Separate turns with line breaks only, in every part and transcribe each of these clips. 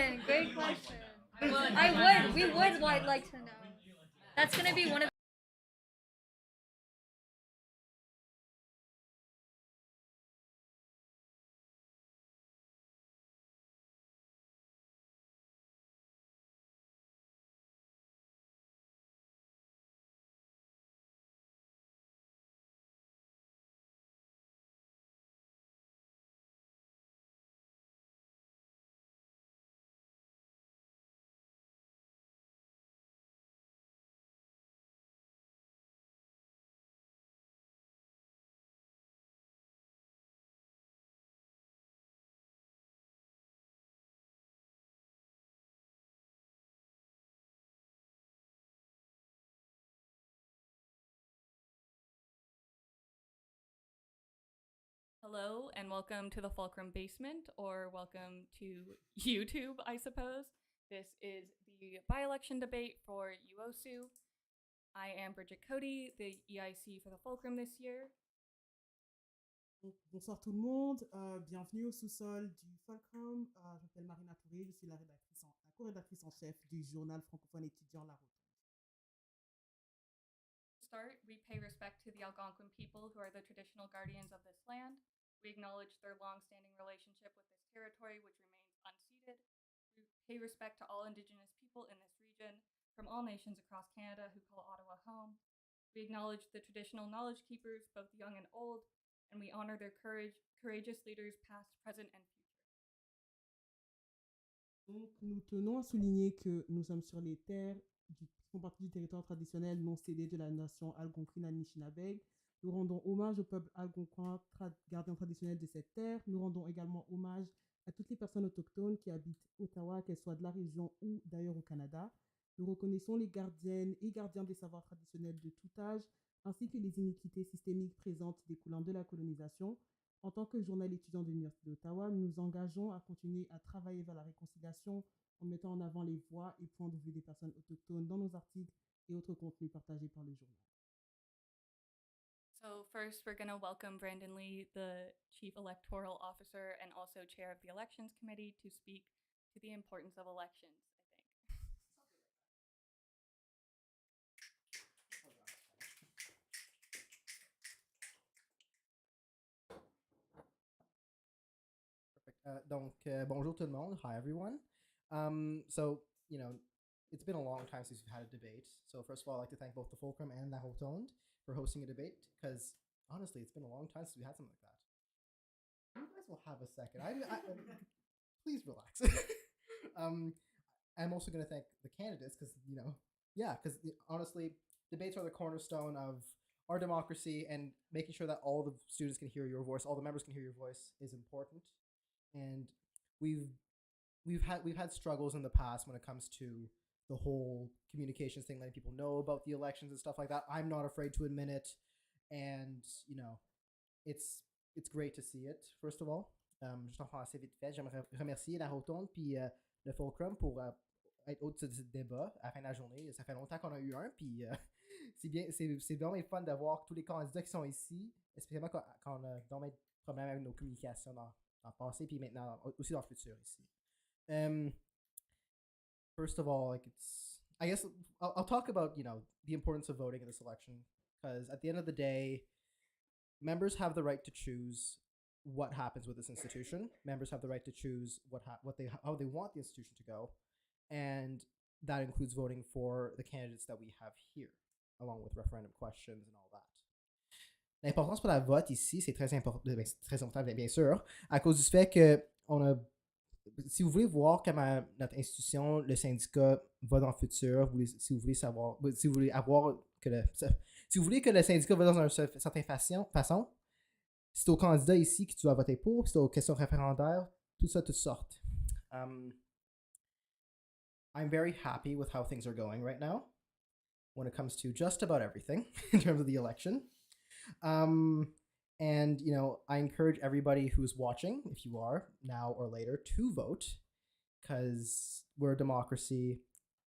question. Great question. I would. We would like to know. That's gonna be one of.
Hello and welcome to the Fulcrum Basement, or welcome to YouTube, I suppose. This is the by-election debate for UOSU. I am Bridget Cody, the EIC for the Fulcrum this year.
Bonsoir tout le monde, bienvenue au sous-sol du Fulcrum. Je m'appelle Marina Touré, je suis la co-rédactrice en chef du journal francophone étudiant La Rotonde.
To start, we pay respect to the Algonquin people who are the traditional guardians of this land. We acknowledge their long-standing relationship with this territory, which remains unceded. We pay respect to all Indigenous people in this region, from all nations across Canada who call Ottawa home. We acknowledge the traditional knowledge keepers, both young and old, and we honor their courageous leaders past, present, and future.
Donc, nous tenons à souligner que nous sommes sur les terres qui font partie du territoire traditionnel non cédé de la nation algonquine Anishinaabe. Nous rendons hommage au peuple algonquin, gardien traditionnel de cette terre. Nous rendons également hommage à toutes les personnes autochtones qui habitent Ottawa, qu'elles soient de la région ou d'ailleurs au Canada. Nous reconnaissons les gardiennes et gardiens des savoirs traditionnels de tout âge, ainsi que les iniquités systémiques présentes découlant de la colonisation. En tant que journal étudiant de l'Université d'Ottawa, nous nous engageons à continuer à travailler vers la réconciliation en mettant en avant les voix et points de vue des personnes autochtones dans nos articles et autres contenus partagés par le journal.
So first, we're going to welcome Brandon Lee, the Chief Electoral Officer and also Chair of the Elections Committee, to speak to the importance of elections, I think.
Perfect. Bonjour tout le monde. Hi, everyone. It's been a long time since we've had a debate. So first of all, I'd like to thank both the Fulcrum and La Rotonde for hosting a debate, because honestly, it's been a long time since we had something like that. You guys will have a second. Please relax. I'm also going to thank the candidates because, honestly, debates are the cornerstone of our democracy, and making sure that all the students can hear your voice, all the members can hear your voice, is important. And we've had struggles in the past when it comes to the whole communications thing, letting people know about the elections and stuff like that. I'm not afraid to admit it, and it's great to see it. First of all, juste en français vite fait, j'aimerais remercier la Rotonde puis le Fulcrum pour être hôte de ce débat à la fin de la journée. Ça fait longtemps qu'on a eu un, puis c'est vraiment fun d'avoir tous les candidats qui sont ici, spécialement quand on a vraiment de problèmes avec nos communications dans le passé, puis maintenant aussi dans le futur ici. First of all, I guess I'll talk about the importance of voting in this election, because at the end of the day, members have the right to choose what happens with this institution. Members have the right to choose how they want the institution to go, and that includes voting for the candidates that we have here, along with referendum questions and all that. L'importance pour la vote ici, c'est très important, bien sûr, à cause du fait que si vous voulez voir comment notre institution, le syndicat, va dans le futur, si vous voulez que le syndicat va dans une certaine façon, c'est au candidat ici que tu dois voter pour, c'est aux questions référendaires, tout ça, toutes sortes. I'm very happy with how things are going right now when it comes to just about everything in terms of the election. And, I encourage everybody who's watching, if you are, now or later, to vote, because we're a democracy.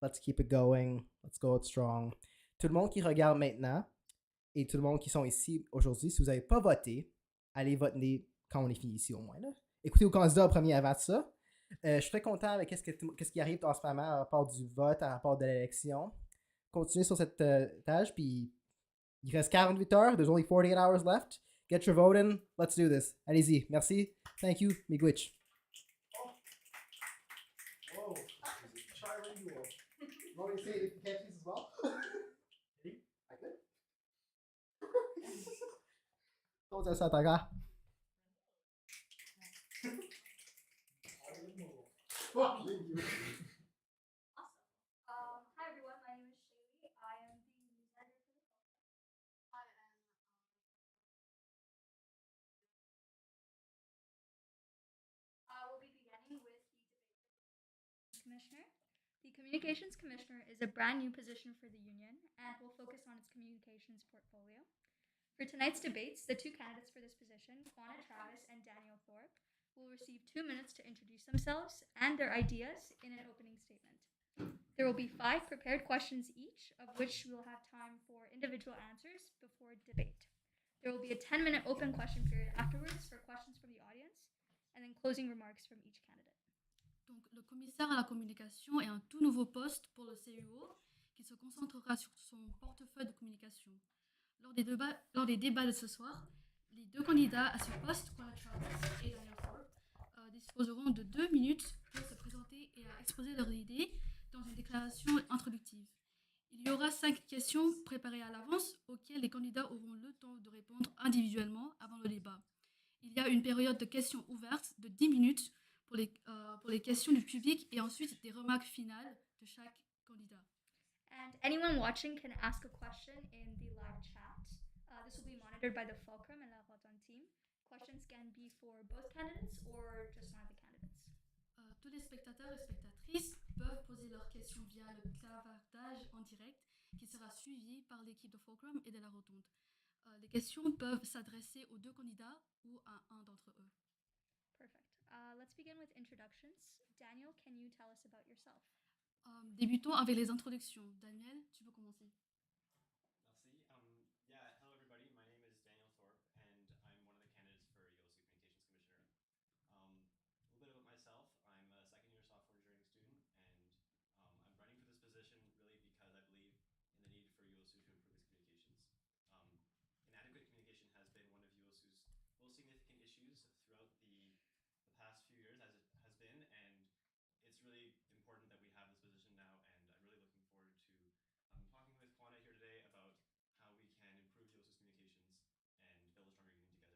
Let's keep it going. Let's go out strong. Tout le monde qui regarde maintenant et tout le monde qui sont ici aujourd'hui, si vous n'avez pas voté, allez voter quand on est fini ici au moins. Là. Écoutez au candidat en premier avant ça. Je suis très content avec qu'est-ce qui arrive en ce moment à rapport du vote, à rapport de l'élection. Continuez sur cette tâche, puis il reste 48 heures. There's only 48 hours left. Get your vote in. Let's do this. Allez-y. Merci. Thank you. Miigwech. Whoa. Trilingual. You want me to say it in Cantonese as well? Ready? I good? 多謝晒大家。
Hi everyone, my name is Shaylee. I am the news editor for the we'll be beginning with the debate commissioner. The Communications Commissioner is a brand new position for the union and will focus on its communications portfolio. For tonight's debates, the two candidates for this position, Juana Travis and Daniel Thorpe, will receive 2 minutes to introduce themselves and their ideas in an opening statement. There will be 5 prepared questions each, of which we will have time for individual answers before debate. There will be a 10-minute open question period afterwards for questions from the audience, and then closing remarks from each candidate.
Donc, le commissaire à la communication est un tout nouveau poste pour le CUO qui se concentrera sur son portefeuille de communication. Lors des débats de ce soir, les deux candidats à ce poste, Juana Travis et Daniel Thorpe, disposeront de 2 minutes pour se présenter et à exposer leurs idées dans une déclaration introductive. Il y aura 5 questions préparées à l'avance auxquelles les candidats auront le temps de répondre individuellement avant le débat. Il y a une période de questions ouvertes de 10 minutes pour les questions du public et ensuite des remarques finales de chaque candidat.
And anyone watching can ask a question in the live chat. This will be monitored by the Fulcrum and La Rotonde team. Questions can be for both candidates or just one of the candidates.
Tous les spectateurs et spectatrices peuvent poser leurs questions via le clavardage en direct qui sera suivi par l'équipe de Fulcrum et de La Rotonde. Les questions peuvent s'adresser aux deux candidats ou à un d'entre eux.
Perfect. Let's begin with introductions. Daniel, can you tell us about yourself?
Débutons avec les introductions. Daniel, tu peux commencer.
Merci. Hello everybody. My name is Daniel Thorpe, and I'm one of the candidates for UOSU Communications Commissioner. A little bit about myself. I'm a second-year software engineering student, and I'm running for this position really because I believe in the need for UOSU to improve its communications. Inadequate communication has been one of UOSU's most significant issues throughout the past few years, as it has been, and it's really important that we have this position now, and I'm really looking forward to talking with Juana here today about how we can improve UOSU's communications and build a stronger union together.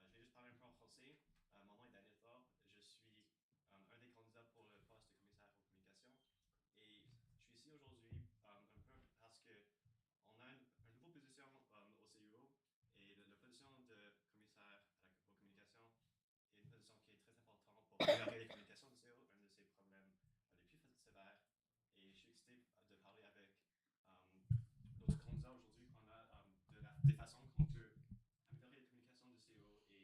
Je vais juste parler un peu en français. Mon nom est Daniel Thorpe. Je suis un des candidats pour le poste de commissaire aux communications. Et je suis ici aujourd'hui un peu parce qu'on a une nouvelle position au CUO, et la position de commissaire aux communications est une position qui est très importante pour améliorer les communications du CUO, un de ses problèmes les plus sévères. Et je suis excité de parler avec d'autres candidats aujourd'hui qu'on a des façons qu'on peut améliorer les communications du CUO et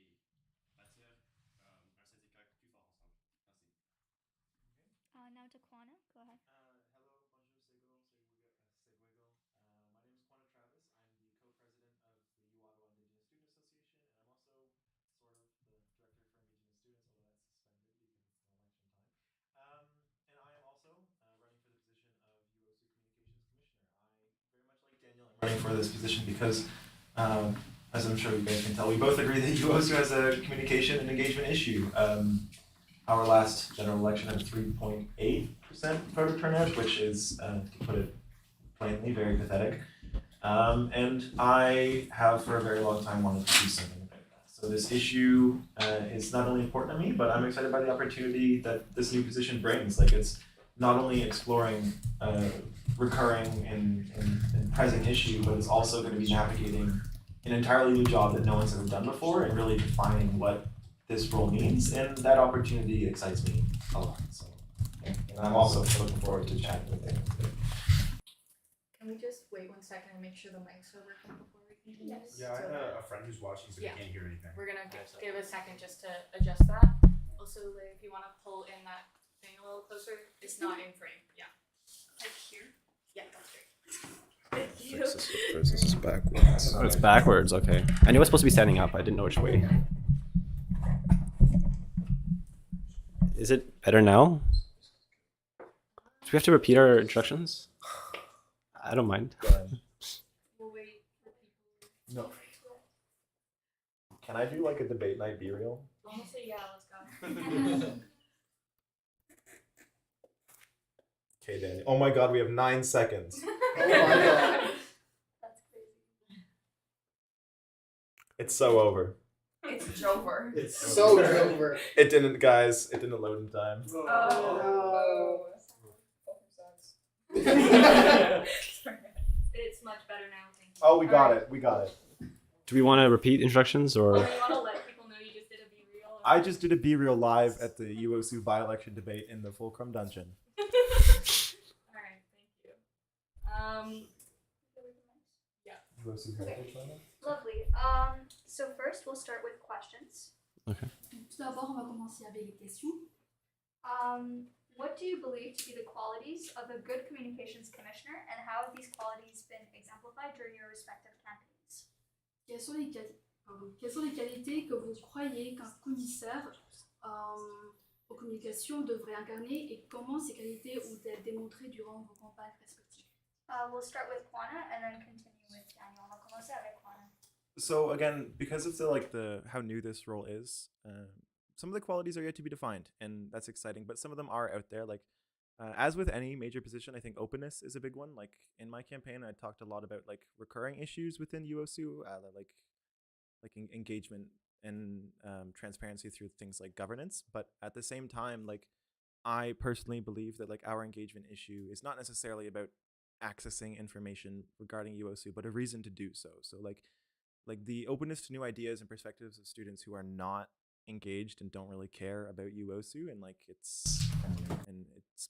bâtir un syndicat plus fort ensemble. Merci.
Now to Juana. Go ahead.
Hello, bonjour, Seguego. My name is Juana Travis. I'm the co-president of the Ottawa Indigenous Student Association, and I'm also sort of the director for Indigenous students, although that's suspended because it's election time. And I am also running for the position of UOSU Communications Commissioner. I very much like Daniel. I'm running for this position because, as I'm sure you guys can tell, we both agree that UOSU has a communication and engagement issue. Our last general election had 3.8% voter turnout, which is, to put it plainly, very pathetic. And I have for a very long time wanted to do something about that. So this issue is not only important to me, but I'm excited by the opportunity that this new position brings. Like, it's not only exploring recurring and present issue, but it's also going to be navigating an entirely new job that no one's ever done before and really defining what this role means, and that opportunity excites me a lot. So, and I'm also looking forward to chatting with them today.
Can we just wait 1 second and make sure the mics are working before we continue?
Yes.
Yeah, I have a friend who's watching, so
Yeah.
he can't hear anything.
We're gonna give a second just to adjust that. Also, like, if you want to pull in that thing a little closer, it's not in frame. Yeah. Like here? Yeah, that's great. Thank you.
This is backwards.
Oh, it's backwards, okay. I knew I was supposed to be standing up, I didn't know which way.
Is it better now? Do we have to repeat our instructions? I don't mind.
We'll wait for people.
No. Can I do like a debate night be real?
Honestly, yeah, let's go.
Okay, Daniel. Oh my god, we have 9 seconds.
Oh my god.
That's crazy.
It's so over.
It's Jover.
It's so over.
It didn't, guys. It didn't load in time.
Oh.
It's much better now. Thank you.
Oh, we got it. We got it.
Do we want to repeat instructions or?
Do you want to let people know you just did a Be Real?
I just did a Be Real live at the UOSU by-election debate in the Fulcrum Dungeon.
Alright, thank you. Yeah.
UOSU Heritage Land?
Lovely. So first we'll start with questions.
Donc, tout d'abord, on va commencer avec les questions.
What do you believe to be the qualities of a good communications commissioner, and how have these qualities been exemplified during your respective campaigns?
Quelles sont les qualités que vous croyez qu'un commissaire aux communications devrait incarner, et comment ces qualités ont été démontrées durant vos campagnes respectives?
We'll start with Juana and then continue with Daniel. I'll commencer avec Juana.
So again, because of the how new this role is, some of the qualities are yet to be defined, and that's exciting. But some of them are out there. Like as with any major position, I think openness is a big one. Like in my campaign, I talked a lot about like recurring issues within UOSU, like engagement and transparency through things like governance. But at the same time, like I personally believe that like our engagement issue is not necessarily about accessing information regarding UOSU, but a reason to do so. So like the openness to new ideas and perspectives of students who are not engaged and don't really care about UOSU, and like it's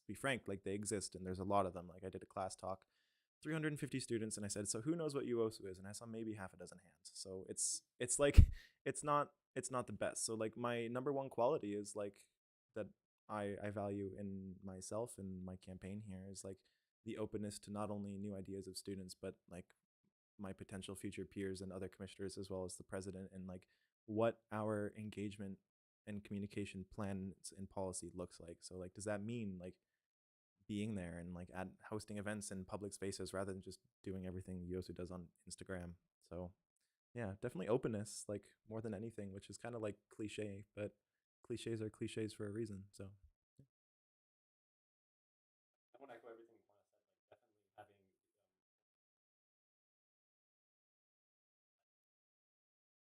be frank, like they exist and there's a lot of them. Like I did a class talk, 350 students, and I said, so who knows what UOSU is? And I saw maybe half a dozen hands. So it's like it's not the best. So like my number one quality is like that I value in myself and my campaign here is like the openness to not only new ideas of students, but like my potential future peers and other commissioners, as well as the president, and like what our engagement and communication plans and policy looks like. So like, does that mean like being there and like hosting events in public spaces rather than just doing everything UOSU does on Instagram? So yeah, definitely openness, like more than anything, which is kind of like cliche, but cliches are cliches for a reason. So yeah. I want to echo everything Juana said, like definitely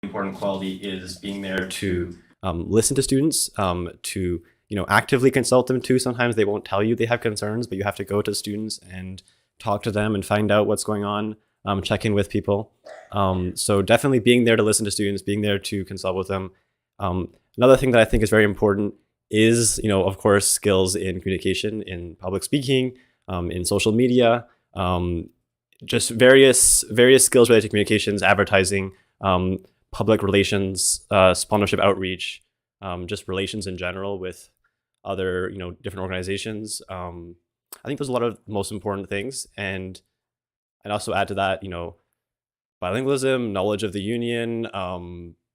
having
important quality is being there to listen to students, to actively consult them too. Sometimes they won't tell you they have concerns, but you have to go to students and talk to them and find out what's going on, check in with people. So definitely being there to listen to students, being there to consult with them. Another thing that I think is very important is, of course, skills in communication, in public speaking, in social media, just various skills related to communications, advertising, public relations, sponsorship outreach, just relations in general with other, different organizations. I think there's a lot of most important things. And I'd also add to that, bilingualism, knowledge of the union,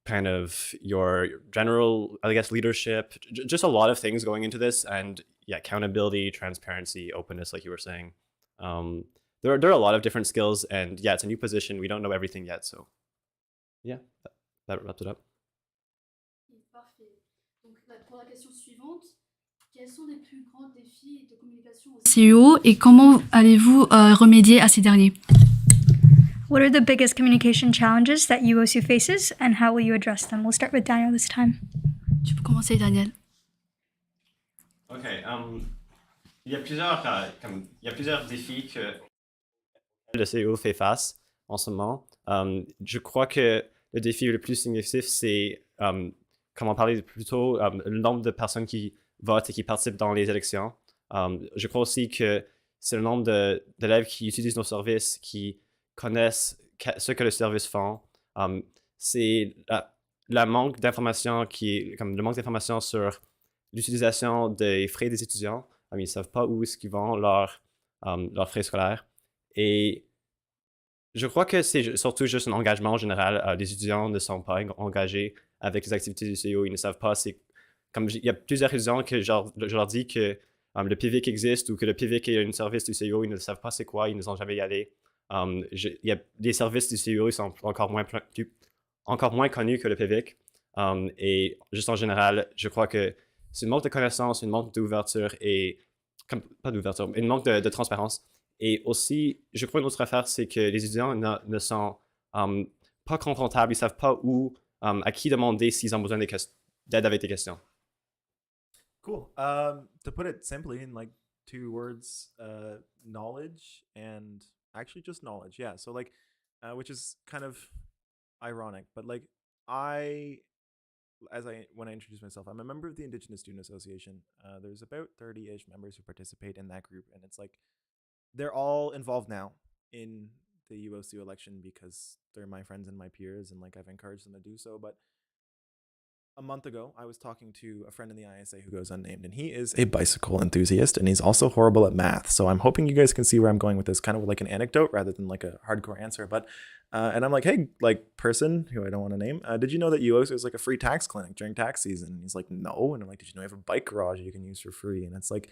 kind of your general, I guess, leadership, just a lot of things going into this. And yeah, accountability, transparency, openness, like you were saying. There are a lot of different skills, and yeah, it's a new position. We don't know everything yet. So yeah, that wraps it up.
Parfait. Donc, pour la question suivante, quels sont les plus grands défis de communication au CEO et comment allez-vous remédier à ces derniers?
What are the biggest communication challenges that UOSU faces, and how will you address them? We'll start with Daniel this time.
Tu peux commencer, Daniel.
Ok. Il y a plusieurs défis que le CEO fait face en ce moment. Je crois que le défi le plus significatif, c'est, comme on parlait plus tôt, le nombre de personnes qui votent et qui participent dans les élections. Je crois aussi que c'est le nombre d'élèves qui utilisent nos services, qui connaissent ce que les services font. C'est le manque d'informations le manque d'informations sur l'utilisation des frais des étudiants. Ils ne savent pas où est-ce qu'ils vont leurs frais scolaires. Et je crois que c'est surtout juste un engagement en général. Les étudiants ne sont pas engagés avec les activités du CEO. Ils ne savent pas comme il y a plusieurs étudiants que je leur dis que le PVIC existe ou que le PVIC est un service du CIO, ils ne savent pas c'est quoi, ils ne sont jamais y allés. Il y a des services du CIO, ils sont encore moins connus que le PVIC. Et juste en général, je crois que c'est une manque de connaissances, une manque d'ouverture et pas d'ouverture, une manque de transparence. Et aussi, je crois une autre affaire, c'est que les étudiants ne sont pas confrontables, ils savent pas où, à qui demander s'ils ont besoin d'aide avec des questions.
Cool. To put it simply in like 2 words, knowledge and actually just knowledge. Yeah. So like, which is kind of ironic, but like when I introduce myself, I'm a member of the Indigenous Student Association. There's about 30-ish members who participate in that group, and it's like they're all involved now in the UOSU election because they're my friends and my peers, and like I've encouraged them to do so. But a month ago, I was talking to a friend in the ISA who goes unnamed, and he is a bicycle enthusiast, and he's also horrible at math. So I'm hoping you guys can see where I'm going with this, kind of like an anecdote rather than like a hardcore answer. But and I'm like, hey, like person who I don't want to name, did you know that UOSU is like a free tax clinic during tax season? And he's like, no. And I'm like, did you know you have a bike garage you can use for free? And it's like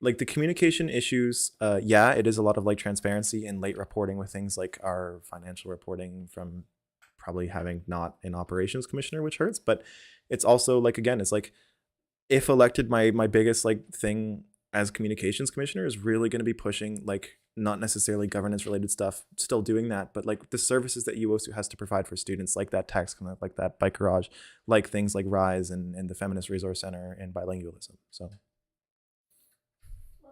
the communication issues, yeah, it is a lot of like transparency and late reporting with things like our financial reporting from probably having not an operations commissioner, which hurts. But it's also like, again, it's like if elected, my biggest like thing as communications commissioner is really going to be pushing like not necessarily governance related stuff, still doing that, but like the services that UOSU has to provide for students, like that tax clinic, like that bike garage, like things like RISE and the Feminist Resource Center and bilingualism. So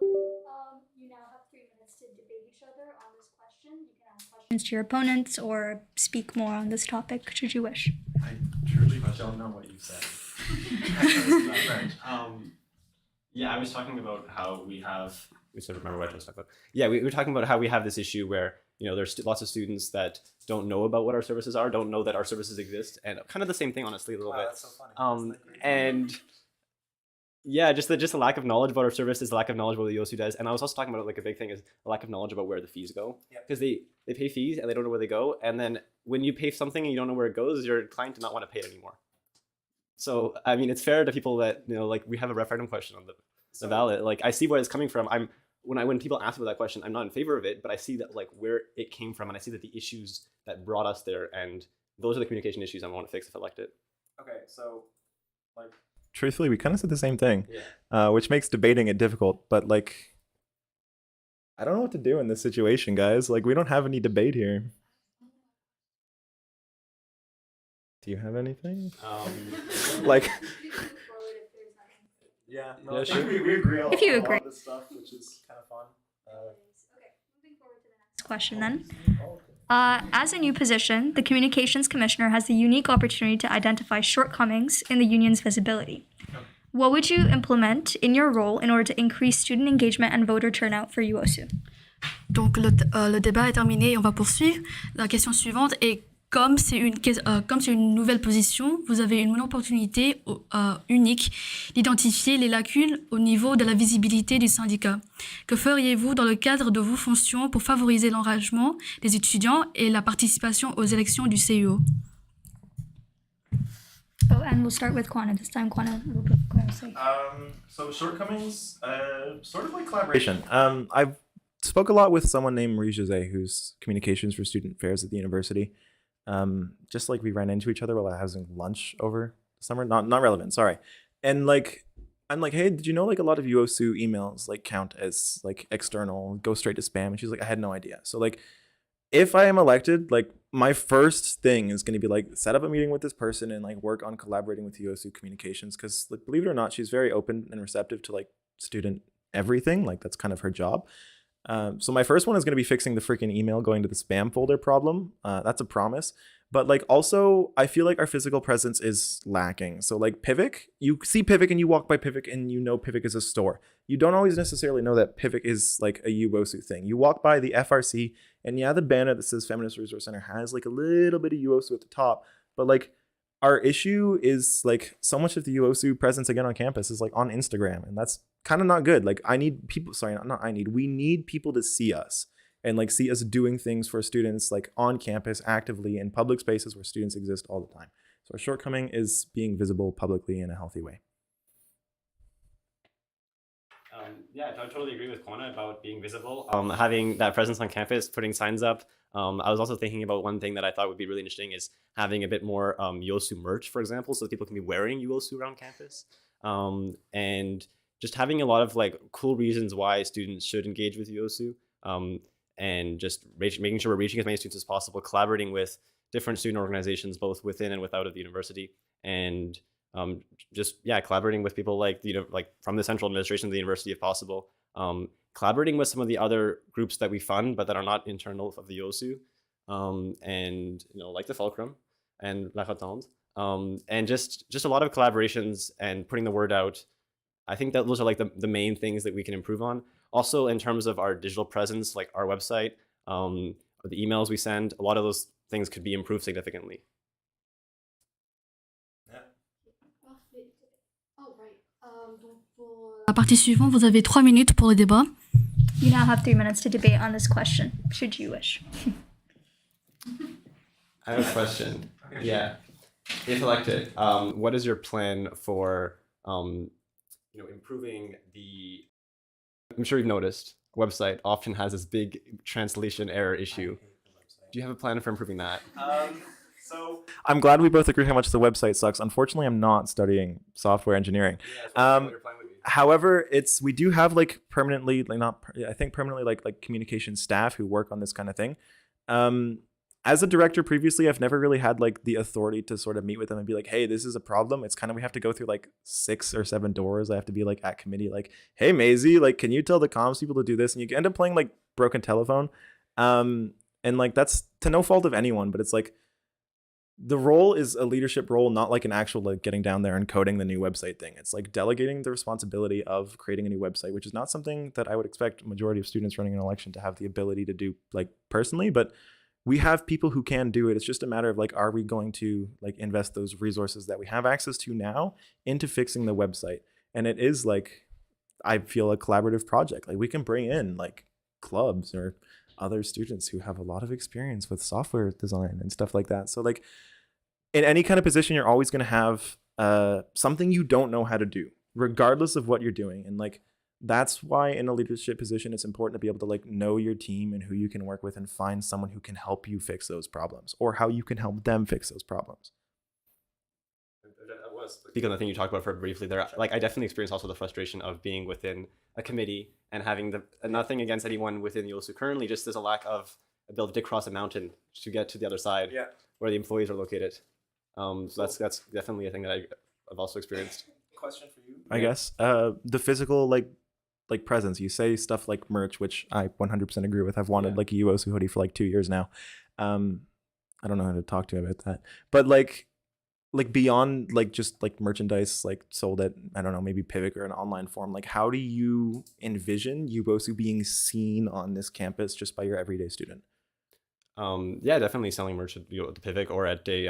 you now have 3 minutes to debate each other on this question. You can ask questions to your opponents or speak more on this topic should you wish.
I truly don't know what you said.
Yeah, I was talking about how we sort of remember what I was talking about. Yeah, we were talking about how we have this issue where, you know, there's lots of students that don't know about what our services are, don't know that our services exist, and kind of the same thing, honestly, a little bit.
That's so funny.
And yeah, just the lack of knowledge about our services, the lack of knowledge about what the UOSU does. And I was also talking about like a big thing is a lack of knowledge about where the fees go. Because they pay fees and they don't know where they go. And then when you pay something and you don't know where it goes, you're inclined to not want to pay it anymore. So, I mean, it's fair to people that, you know, like we have a referendum question on the ballot. Like I see where it's coming from. When people ask about that question, I'm not in favor of it, but I see that like where it came from and I see that the issues that brought us there, and those are the communication issues I want to fix if elected.
Okay, so like truthfully, we kind of said the same thing,
Yeah.
which makes debating it difficult. But like, I don't know what to do in this situation, guys. Like, we don't have any debate here. Do you have anything? Like, yeah, no,
Yeah, sure.
we agree on
If you
a
agree.
lot of this stuff, which is kind of fun.
Okay, moving forward to the next question then. As a new position, the Communications Commissioner has the unique opportunity to identify shortcomings in the union's visibility. What would you implement in your role in order to increase student engagement and voter turnout for UOSU?
Donc le débat est terminé et on va poursuivre. La question suivante est comme c'est une nouvelle position, vous avez une opportunité unique d'identifier les lacunes au niveau de la visibilité du syndicat. Que feriez-vous dans le cadre de vos fonctions pour favoriser l'engagement des étudiants et la participation aux élections du CIO?
Oh, and we'll start with Kwana this time. Kwana, say.
So shortcomings, sort of like collaboration. I've spoke a lot with someone named Marie Jose, who's communications for student affairs at the university. Just like we ran into each other while having lunch over the summer. Not relevant, sorry. And like, I'm like, hey, did you know like a lot of UOSU emails like count as like external, go straight to spam? And she's like, I had no idea. So like, if I am elected, like my first thing is going to be like set up a meeting with this person and like work on collaborating with UOSU communications, because like believe it or not, she's very open and receptive to like student everything. Like that's kind of her job. So my first one is going to be fixing the freaking email going to the spam folder problem. That's a promise. But like also, I feel like our physical presence is lacking. So like Pivik, you see Pivik and you walk by Pivik and you know Pivik is a store. You don't always necessarily know that Pivik is like a UOSU thing. You walk by the FRC and yeah, the banner that says Feminist Resource Center has like a little bit of UOSU at the top. But like our issue is like so much of the UOSU presence again on campus is like on Instagram, and that's kind of not good. Like I need people, sorry, not I need, we need people to see us and like see us doing things for students like on campus actively in public spaces where students exist all the time. So our shortcoming is being visible publicly in a healthy way.
Yeah, I totally agree with Kwana about being visible. Having that presence on campus, putting signs up. I was also thinking about one thing that I thought would be really interesting is having a bit more UOSU merch, for example, so that people can be wearing UOSU around campus. And just having a lot of like cool reasons why students should engage with UOSU. And just making sure we're reaching as many students as possible, collaborating with different student organizations, both within and without of the university, and just collaborating with people like like from the central administration of the university if possible, collaborating with some of the other groups that we fund but that are not internal of the UOSU, and like the Fulcrum and La Rotonde, and just a lot of collaborations and putting the word out. I think that those are like the main things that we can improve on. Also, in terms of our digital presence, like our website, or the emails we send, a lot of those things could be improved significantly.
La partie suivante, vous avez 3 minutes pour le débat.
You now have 3 minutes to debate on this question, should you wish.
I have a question. Yeah. If elected, what is your plan for improving the... I'm sure you've noticed, website often has this big translation error issue. Do you have a plan for improving that?
So I'm glad we both agree how much the website sucks. Unfortunately, I'm not studying software engineering. However, we do have like permanently, like communication staff who work on this kind of thing. As a director previously, I've never really had like the authority to sort of meet with them and be like, hey, this is a problem. It's kind of, we have to go through like 6 or 7 doors. I have to be like at committee, like, hey, Maisie, like, can you tell the comms people to do this? And you end up playing like broken telephone. And like, that's to no fault of anyone, but it's like, the role is a leadership role, not like an actual like getting down there and coding the new website thing. It's like delegating the responsibility of creating a new website, which is not something that I would expect a majority of students running an election to have the ability to do like personally, but we have people who can do it. It's just a matter of like, are we going to like invest those resources that we have access to now into fixing the website? And it is like, I feel a collaborative project. Like we can bring in like clubs or other students who have a lot of experience with software design and stuff like that. So like in any kind of position, you're always going to have something you don't know how to do, regardless of what you're doing. And like, that's why in a leadership position, it's important to be able to like know your team and who you can work with and find someone who can help you fix those problems or how you can help them fix those problems.
Speaking of the thing you talked about for briefly there, like I definitely experienced also the frustration of being within a committee and having nothing against anyone within the UOSU currently, just there's a lack of ability to cross a mountain to get to the other side where the employees are located. So that's definitely a thing that I've also experienced.
Question for you, I guess. The physical like presence. You say stuff like merch, which I 100% agree with. I've wanted like a UOSU hoodie for like 2 years now. I don't know how to talk to you about that, but like beyond like just like merchandise like sold at, I don't know, maybe Pivot or an online form, like how do you envision UOSU being seen on this campus just by your everyday student?
Definitely selling merch at the Pivot or at the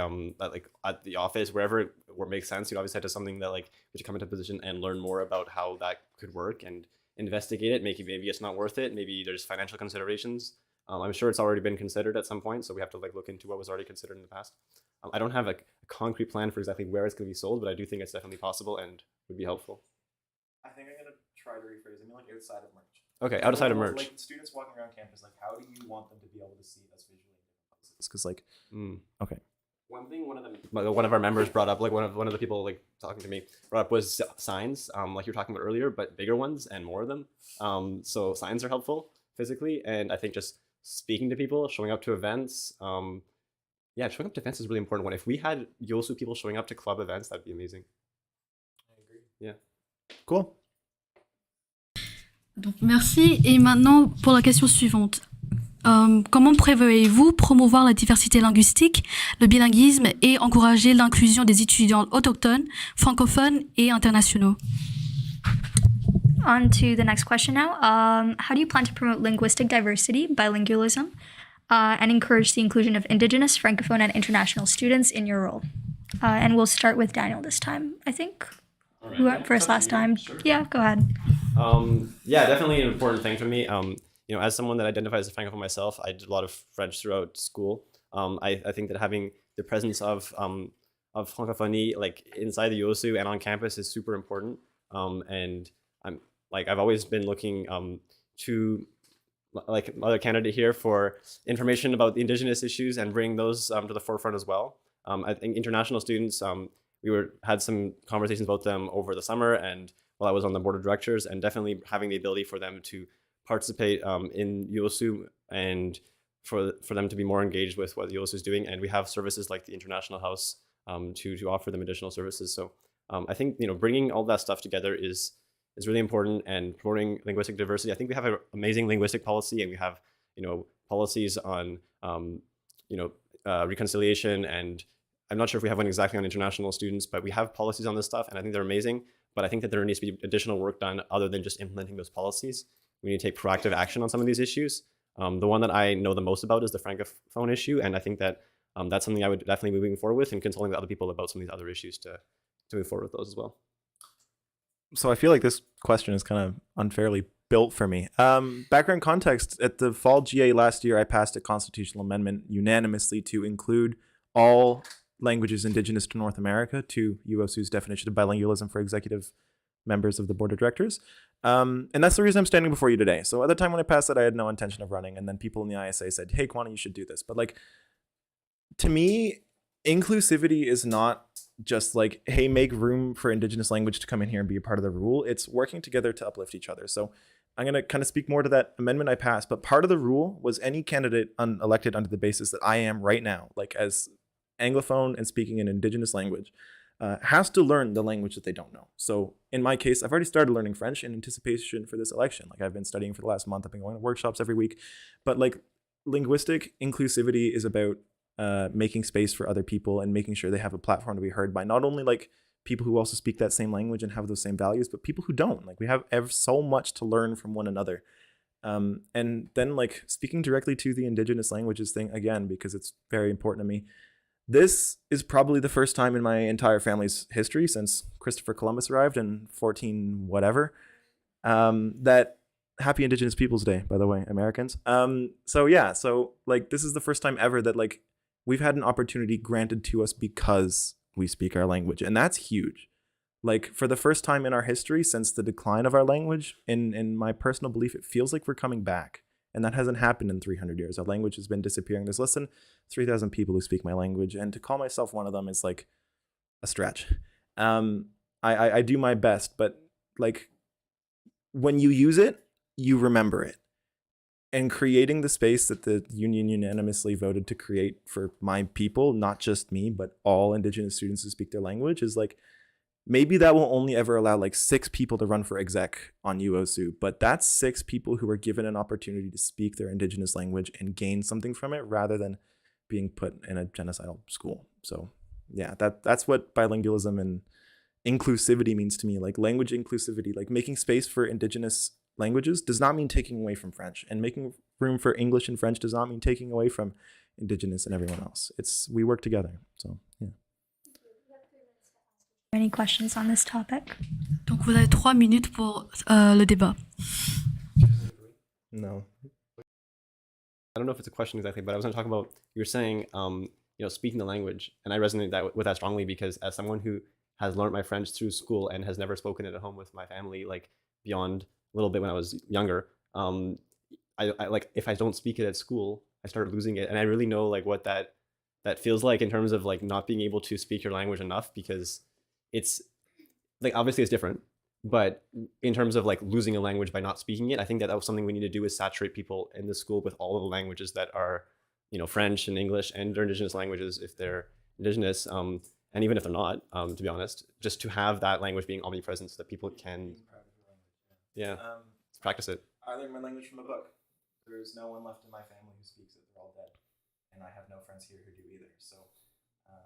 office, where it makes sense. Obviously have to something that like we should come into a position and learn more about how that could work and investigate it. Maybe it's not worth it. Maybe there's financial considerations. I'm sure it's already been considered at some point, so we have to like look into what was already considered in the past. I don't have a concrete plan for exactly where it's going to be sold, but I do think it's definitely possible and would be helpful.
I think I'm going to try to rephrase. I mean, like outside of merch.
Okay, outside of merch.
Like students walking around campus, like how do you want them to be able to see us visually in different places? Because like, okay.
One thing one of our members brought up, like one of the people like talking to me brought up was signs, like you were talking about earlier, but bigger ones and more of them. So signs are helpful physically, and I think just speaking to people, showing up to events. Showing up to events is really important one. If we had UOSU people showing up to club events, that'd be amazing.
I agree.
Yeah.
Cool.
Donc merci. Et maintenant pour la question suivante. Comment prévoyez-vous promouvoir la diversité linguistique, le bilinguisme et encourager l'inclusion des étudiants autochtones, francophones et internationaux?
On to the next question now. How do you plan to promote linguistic diversity, bilingualism, and encourage the inclusion of Indigenous, Francophone, and international students in your role? And we'll start with Daniel this time, I think.
Right.
Who went first last time?
Sure.
Yeah, go ahead.
Definitely an important thing for me. As someone that identifies as Francophone myself, I did a lot of French throughout school. I think that having the presence of Francophonie like inside the UOSU and on campus is super important. And like I've always been looking to like other candidate here for information about the Indigenous issues and bring those to the forefront as well. I think international students, had some conversations about them over the summer and while I was on the board of directors, and definitely having the ability for them to participate in UOSU and for them to be more engaged with what the UOSU is doing. And we have services like the International House to offer them additional services. So I think bringing all that stuff together is really important, and promoting linguistic diversity. I think we have an amazing linguistic policy, and we have policies on reconciliation, and I'm not sure if we have one exactly on international students, but we have policies on this stuff, and I think they're amazing. But I think that there needs to be additional work done other than just implementing those policies. We need to take proactive action on some of these issues. The one that I know the most about is the francophone issue, and I think that that's something I would definitely be moving forward with, and consulting with other people about some of these other issues to move forward with those as well.
So I feel like this question is kind of unfairly built for me. Background context: at the fall GA last year, I passed a constitutional amendment unanimously to include all languages indigenous to North America to UOSU's definition of bilingualism for executive members of the board of directors. And that's the reason I'm standing before you today. So at the time when I passed it, I had no intention of running. And then people in the ISA said, hey, Kwani, you should do this. But like, to me, inclusivity is not just like, hey, make room for indigenous language to come in here and be a part of the rule. It's working together to uplift each other. So I'm going to kind of speak more to that amendment I passed. But part of the rule was any candidate elected under the basis that I am right now, like as Anglophone and speaking an indigenous language, has to learn the language that they don't know. So in my case, I've already started learning French in anticipation for this election. Like I've been studying for the last month. I've been going to workshops every week. But like linguistic inclusivity is about making space for other people and making sure they have a platform to be heard by not only like people who also speak that same language and have those same values, but people who don't. Like we have so much to learn from one another. And then like speaking directly to the indigenous languages thing again, because it's very important to me. This is probably the first time in my entire family's history since Christopher Columbus arrived in 14 whatever, that happy Indigenous Peoples Day, by the way, Americans. So yeah, so like this is the first time ever that like we've had an opportunity granted to us because we speak our language. And that's huge. Like for the first time in our history since the decline of our language, in my personal belief, it feels like we're coming back. And that hasn't happened in 300 years. Our language has been disappearing. There's less than 3,000 people who speak my language. And to call myself one of them is like a stretch. I do my best, but like when you use it, you remember it. And creating the space that the union unanimously voted to create for my people, not just me, but all Indigenous students who speak their language is like, maybe that will only ever allow like 6 people to run for exec on UOSU, but that's 6 people who are given an opportunity to speak their Indigenous language and gain something from it rather than being put in a genocidal school. So yeah, that's what bilingualism and inclusivity means to me. Like language inclusivity, like making space for Indigenous languages does not mean taking away from French, and making room for English and French does not mean taking away from Indigenous and everyone else. We work together. So yeah.
Any questions on this topic?
Donc vous avez 3 minutes pour le débat.
No.
I don't know if it's a question exactly, but I was going to talk about, you were saying, speaking the language, and I resonate with that strongly because as someone who has learned my French through school and has never spoken it at home with my family, like beyond a little bit when I was younger, I like if I don't speak it at school, I start losing it, and I really know like what that feels like in terms of like not being able to speak your language enough, because it's like obviously it's different, but in terms of like losing a language by not speaking it, I think that was something we need to do, is saturate people in the school with all of the languages that are, French and English and their Indigenous languages if they're Indigenous, and even if they're not, to be honest, just to have that language being omnipresent so that people can, practice it.
I learned my language from a book. There's no one left in my family who speaks it. They're all dead, and I have no friends here who do either. So.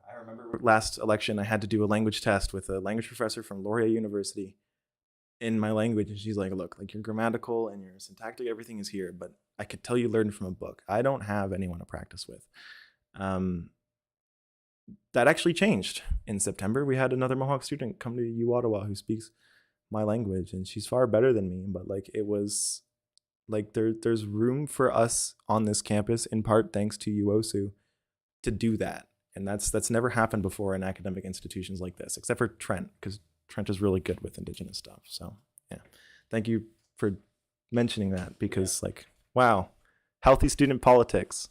I remember last election, I had to do a language test with a language professor from Laurier University in my language. And she's like, look, like your grammatical and your syntactic, everything is here, but I could tell you learned from a book. I don't have anyone to practice with. That actually changed in September. We had another Mohawk student come to U Ottawa who speaks my language, and she's far better than me. But like it was like there's room for us on this campus, in part thanks to UOSU, to do that. And that's never happened before in academic institutions like this, except for Trent, because Trent is really good with Indigenous stuff. So yeah, Thank you for mentioning that because, like, wow, healthy student politics.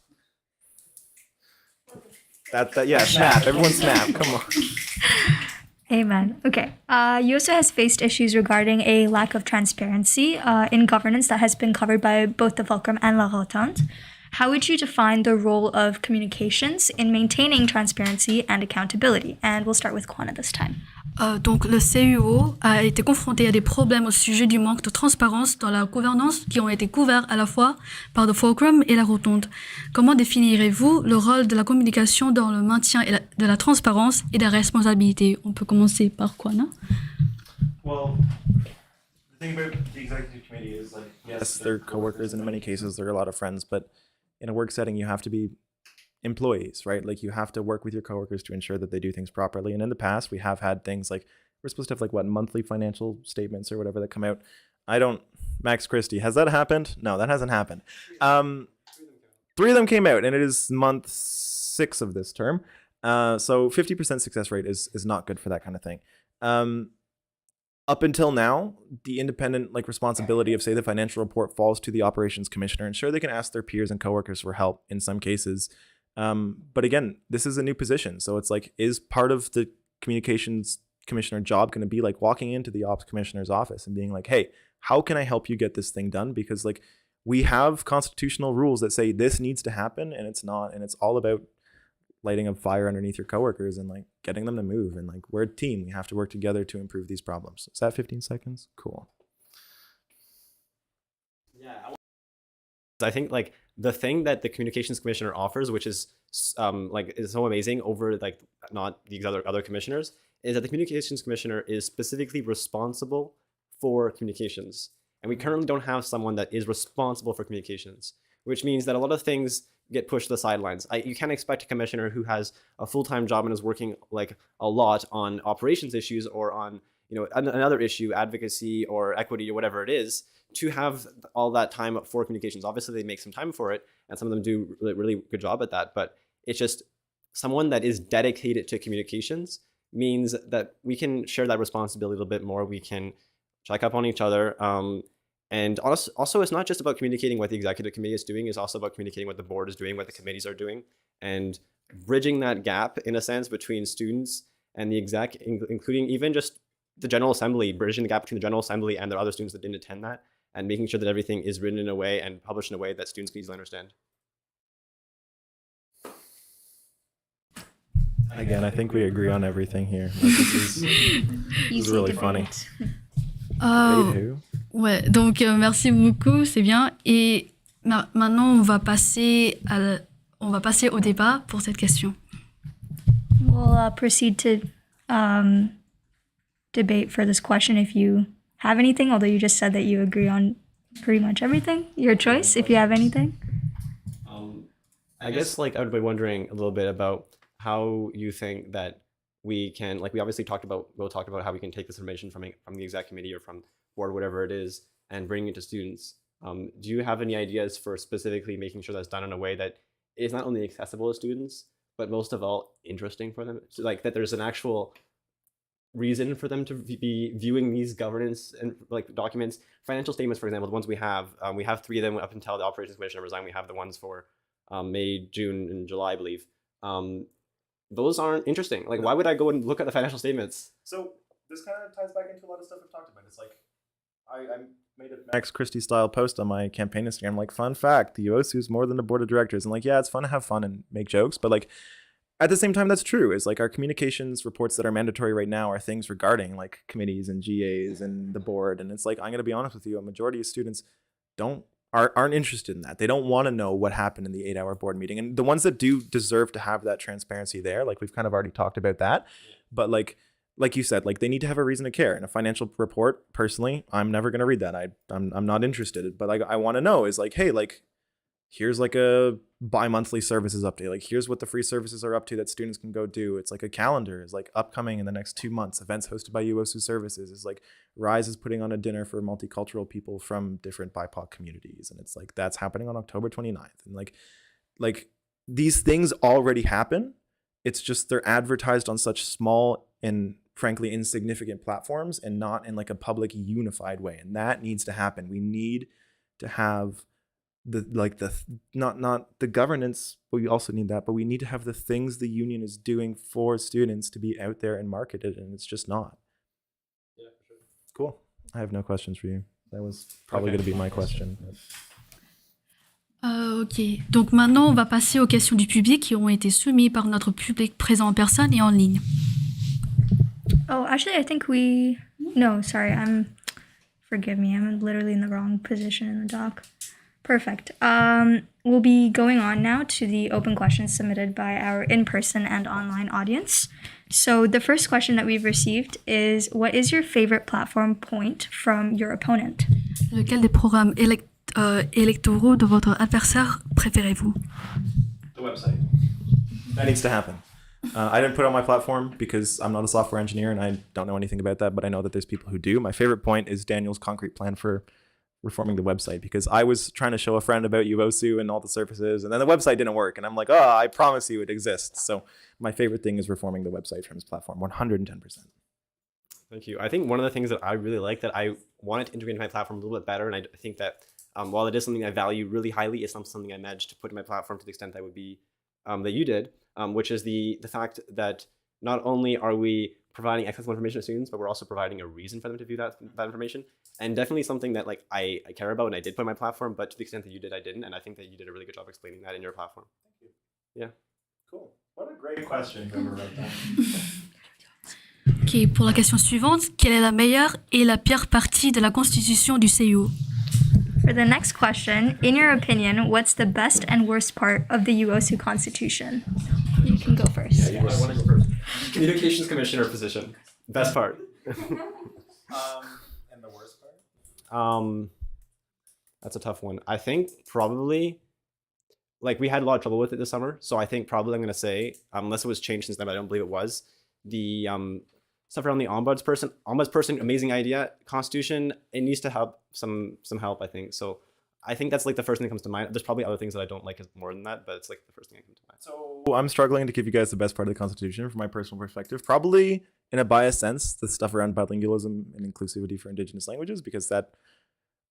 Yeah, snap. Everyone snap. Come on.
Amen. Okay. UOSU has faced issues regarding a lack of transparency in governance that has been covered by both the Fulcrum and La Rotonde. How would you define the role of communications in maintaining transparency and accountability? And we'll start with Kwana this time.
Donc le CUO a été confronté à des problèmes au sujet du manque de transparence dans la gouvernance qui ont été couverts à la fois par le Fulcrum et la Rotonde. Comment définirez-vous le rôle de la communication dans le maintien de la transparence et de la responsabilité? On peut commencer par Kwana.
Well, the thing about the executive committee is like, yes, they're coworkers, and in many cases they're a lot of friends, but in a work setting you have to be employees, right? Like you have to work with your coworkers to ensure that they do things properly. And in the past, we have had things like we're supposed to have like what monthly financial statements or whatever that come out. Max Christie, has that happened? No, that hasn't happened. 3 of them came out, and it is month 6 of this term. So 50% success rate is not good for that kind of thing. Up until now, the independent responsibility of, say, the financial report falls to the operations commissioner, and sure, they can ask their peers and coworkers for help in some cases. But again, this is a new position. So it's like, is part of the communications commissioner job going to be like walking into the ops commissioner's office and being like, hey, how can I help you get this thing done? Because like we have constitutional rules that say this needs to happen and it's not. And it's all about lighting a fire underneath your coworkers and like getting them to move. And like, we're a team. We have to work together to improve these problems. Is that 15 seconds? Cool.
Yeah. I think like the thing that the communications commissioner offers, which is is so amazing over like not these other commissioners, is that the communications commissioner is specifically responsible for communications. And we currently don't have someone that is responsible for communications, which means that a lot of things get pushed to the sidelines. You can't expect a commissioner who has a full-time job and is working like a lot on operations issues or on another issue, advocacy or equity or whatever it is, to have all that time for communications. Obviously, they make some time for it, and some of them do really good job at that. But it's just someone that is dedicated to communications means that we can share that responsibility a little bit more. We can check up on each other. And also, it's not just about communicating what the executive committee is doing. It's also about communicating what the board is doing, what the committees are doing, and bridging that gap, in a sense, between students and the exec, including even just the General Assembly, bridging the gap between the General Assembly and the other students that didn't attend that, and making sure that everything is written in a way and published in a way that students can easily understand.
Again, I think we agree on everything here. Like, this is really funny.
Ouais, donc merci beaucoup, c'est bien. Et maintenant, on va passer au débat pour cette question.
We'll proceed to debate for this question if you have anything, although you just said that you agree on pretty much everything. Your choice, if you have anything.
I guess I would be wondering a little bit about how you think that we can, we'll talk about how we can take this information from the exec committee or from board, whatever it is, and bring it to students. Do you have any ideas for specifically making sure that's done in a way that is not only accessible to students, but most of all interesting for them? So that there's an actual reason for them to be viewing these governance and documents. Financial statements, for example, the ones we have 3 of them up until the operations commissioner resigned. We have the ones for May, June, and July, I believe. Those aren't interesting. Why would I go and look at the financial statements?
So this kind of ties back into a lot of stuff we've talked about. It's like I made a Max Christie style post on my campaign Instagram, like, fun fact, the UOSU is more than a board of directors. And yeah, it's fun to have fun and make jokes, but at the same time, that's true. Is our communications reports that are mandatory right now are things regarding committees and GAs and the board. And it's I'm going to be honest with you, a majority of students aren't interested in that. They don't want to know what happened in the 8-hour board meeting. And the ones that do deserve to have that transparency there, we've kind of already talked about that. But like you said, they need to have a reason to care. In a financial report, personally, I'm never going to read that. I'm not interested. But I want to know is hey, here's a bi-monthly services update. Here's what the free services are up to that students can go do. It's a calendar is upcoming in the next 2 months. Events hosted by UOSU Services is Rise is putting on a dinner for multicultural people from different BIPOC communities. And it's that's happening on October 29th. And these things already happen. It's just they're advertised on such small and frankly insignificant platforms and not in like a public unified way. And that needs to happen. We need to have not the governance, but we also need that, but we need to have the things the union is doing for students to be out there and marketed, and it's just not.
Yeah, for sure.
Cool. I have no questions for you. That was probably going to be my question.
Ok, donc maintenant on va passer aux questions du public qui ont été soumises par notre public présent en personne et en ligne.
Oh, actually, I think no, sorry, forgive me, I'm literally in the wrong position in the doc. Perfect. We'll be going on now to the open questions submitted by our in-person and online audience. So the first question that we've received is, what is your favorite platform point from your opponent?
Lequel des programmes électoraux de votre adversaire préférez-vous?
The website. That needs to happen. I didn't put it on my platform because I'm not a software engineer and I don't know anything about that, but I know that there's people who do. My favorite point is Daniel's concrete plan for reforming the website, because I was trying to show a friend about UOSU and all the services, and then the website didn't work, and I'm like, oh, I promise you it exists. So my favorite thing is reforming the website from his platform, 110%.
Thank you. I think one of the things that I really like that I wanted to integrate into my platform a little bit better, and I think that while it is something I value really highly, it's not something I managed to put in my platform to the extent that would be that you did, which is the fact that not only are we providing accessible information to students, but we're also providing a reason for them to view that information. And definitely something that like I care about and I did put in my platform, but to the extent that you did, I didn't. And I think that you did a really good job explaining that in your platform. Thank you. Yeah.
Cool. What a great question. Whoever wrote that.
Ok, pour la question suivante, quelle est la meilleure et la pire partie de la constitution du CIO?
For the next question, in your opinion, what's the best and worst part of the UOSU Constitution? You can go first.
Yeah, I want to go first. Communications Commissioner position. Best part.
And the worst part?
That's a tough one. I think probably, like, we had a lot of trouble with it this summer, so I think probably I'm going to say, unless it was changed since then, but I don't believe it was, the stuff around the ombudsperson, amazing idea. Constitution, it needs to have some help, I think. So I think that's like the first thing that comes to mind. There's probably other things that I don't like more than that, but it's like the first thing that comes to mind.
So I'm struggling to give you guys the best part of the Constitution from my personal perspective. Probably in a biased sense, the stuff around bilingualism and inclusivity for Indigenous languages, because that,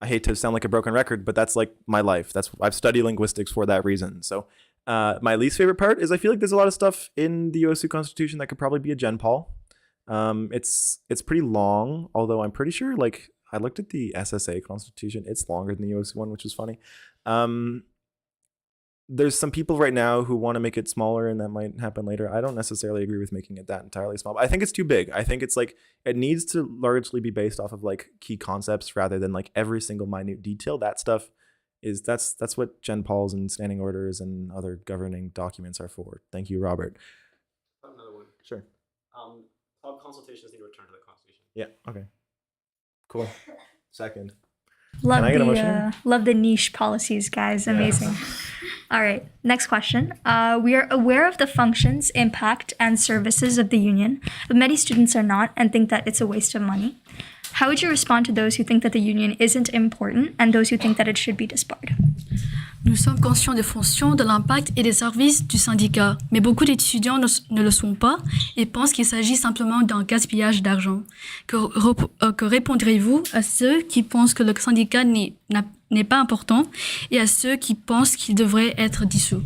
I hate to sound like a broken record, but that's like my life. I've studied linguistics for that reason. So my least favorite part is I feel like there's a lot of stuff in the UOSU Constitution that could probably be a Gen Paul. It's pretty long, although I'm pretty sure, like, I looked at the SSA Constitution. It's longer than the UOSU one, which is funny. There's some people right now who want to make it smaller, and that might happen later. I don't necessarily agree with making it that entirely small, but I think it's too big. I think it's like, it needs to largely be based off of like key concepts rather than like every single minute detail. That stuff is, that's what Gen Pauls and standing orders and other governing documents are for. Thank you, Robert.
Another one.
Sure.
All consultations need to return to the Constitution.
Yeah. Okay. Cool. Second.
Love
Can I get a motion?
love the niche policies, guys. Amazing. All right. Next question. We are aware of the functions, impact, and services of the union, but many students are not and think that it's a waste of money. How would you respond to those who think that the union isn't important and those who think that it should be disbarred?
Nous sommes conscients des fonctions, de l'impact et des services du syndicat, mais beaucoup d'étudiants ne le sont pas et pensent qu'il s'agit simplement d'un gaspillage d'argent. Que répondrez-vous à ceux qui pensent que le syndicat n'est pas important et à ceux qui pensent qu'il devrait être dissous?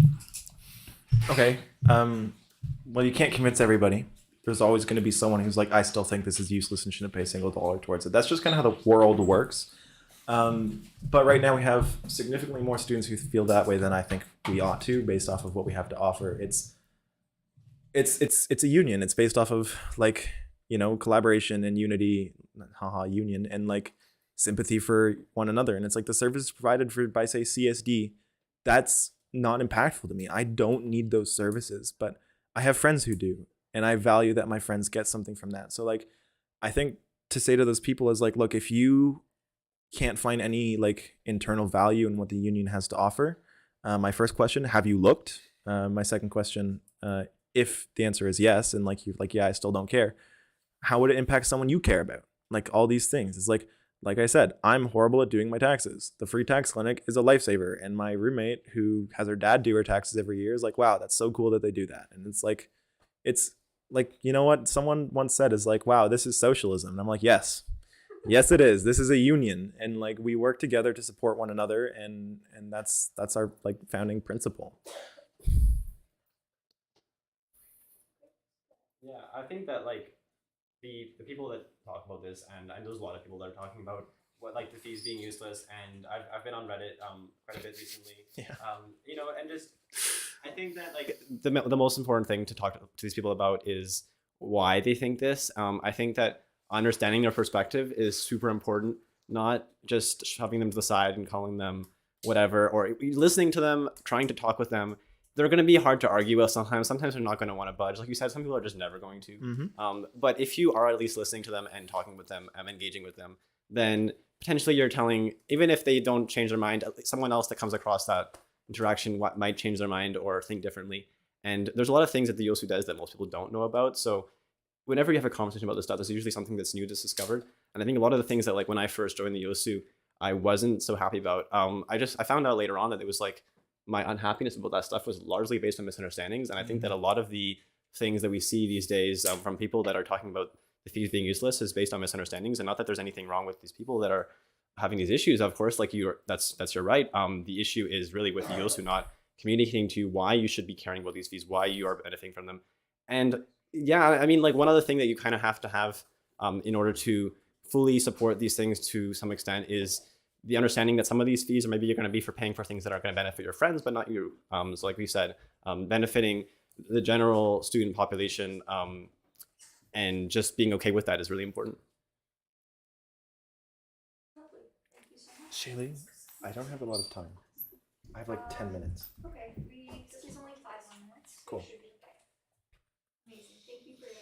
Okay. Well, you can't convince everybody. There's always going to be someone who's like, I still think this is useless and shouldn't pay a single dollar towards it. That's just kind of how the world works. But right now we have significantly more students who feel that way than I think we ought to, based off of what we have to offer. It's a union. It's based off of, like, you know, collaboration and unity, union, and like sympathy for one another. And it's like the services provided by, say, CSD, that's not impactful to me. I don't need those services, but I have friends who do, and I value that my friends get something from that. So like, I think to say to those people is like, look, if you can't find any like internal value in what the union has to offer, my first question, have you looked? My second question, if the answer is yes, and like you're like, yeah, I still don't care, how would it impact someone you care about? Like all these things. It's like I said, I'm horrible at doing my taxes. The free tax clinic is a lifesaver, and my roommate who has her dad do her taxes every year is like, wow, that's so cool that they do that. And it's like, it's like, you know what someone once said is like, wow, this is socialism. And I'm like, yes, yes, it is. This is a union, and like we work together to support one another, and that's our like founding principle.
Yeah, I think that like the people that talk about this, and there's a lot of people that are talking about what like the fees being useless, and I've been on Reddit quite a bit recently.
Yeah.
You know, and just I think that like the most important thing to talk to these people about is why they think this. I think that understanding their perspective is super important, not just shoving them to the side and calling them whatever, or listening to them, trying to talk with them. They're going to be hard to argue with sometimes. Sometimes they're not going to want to budge. Like you said, some people are just never going to.
Mm-hmm.
But if you are at least listening to them and talking with them, engaging with them, then potentially you're telling, even if they don't change their mind, someone else that comes across that interaction might change their mind or think differently. And there's a lot of things that the UOSU does that most people don't know about. So whenever you have a conversation about this stuff, there's usually something that's new that's discovered. And I think a lot of the things that like when I first joined the UOSU, I wasn't so happy about. I found out later on that it was like my unhappiness about that stuff was largely based on misunderstandings. And I think that a lot of the things that we see these days from people that are talking about the fees being useless is based on misunderstandings. And not that there's anything wrong with these people that are having these issues. Of course, like that's your right. The issue is really with the UOSU not communicating to you why you should be caring about these fees, why you are benefiting from them. And yeah, I mean, like one other thing that you kind of have to have in order to fully support these things to some extent is the understanding that some of these fees are maybe you're going to be for paying for things that are going to benefit your friends, but not you. So like we said, benefiting the general student population and just being okay with that is really important.
Shaylee, I don't have a lot of time. I have like 10 minutes.
Okay, this is only 5 more minutes.
Cool.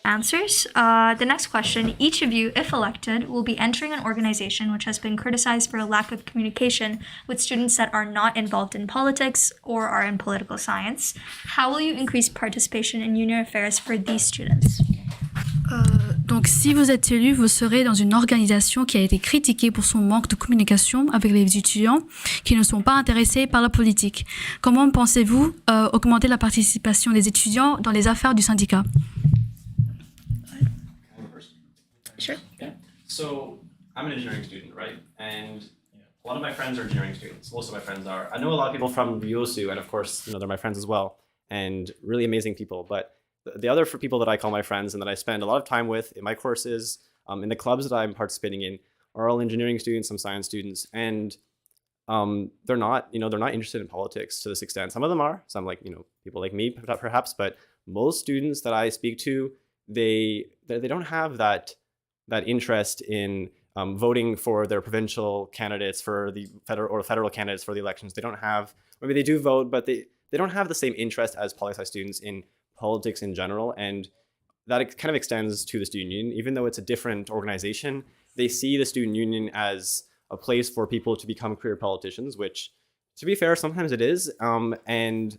Answers. The next question. Each of you, if elected, will be entering an organization which has been criticized for a lack of communication with students that are not involved in politics or are in political science. How will you increase participation in union affairs for these students?
Donc, si vous êtes élu, vous serez dans une organisation qui a été critiquée pour son manque de communication avec les étudiants qui ne sont pas intéressés par la politique. Comment pensez-vous augmenter la participation des étudiants dans les affaires du syndicat?
Sure.
Yeah. So I'm an engineering student, right? And a lot of my friends are engineering students. Most of my friends are. I know a lot of people from UOSU, and of course, you know, they're my friends as well, and really amazing people. But the other people that I call my friends and that I spend a lot of time with in my courses, in the clubs that I'm participating in, are all engineering students, some science students, and they're not interested in politics to this extent. Some of them are. Some like people like me perhaps, but most students that I speak to, they don't have that interest in voting for their provincial candidates for the federal candidates for the elections. They don't have, maybe they do vote, but they don't have the same interest as poli-sci students in politics in general. And that kind of extends to the student union. Even though it's a different organization, they see the student union as a place for people to become career politicians, which, to be fair, sometimes it is. And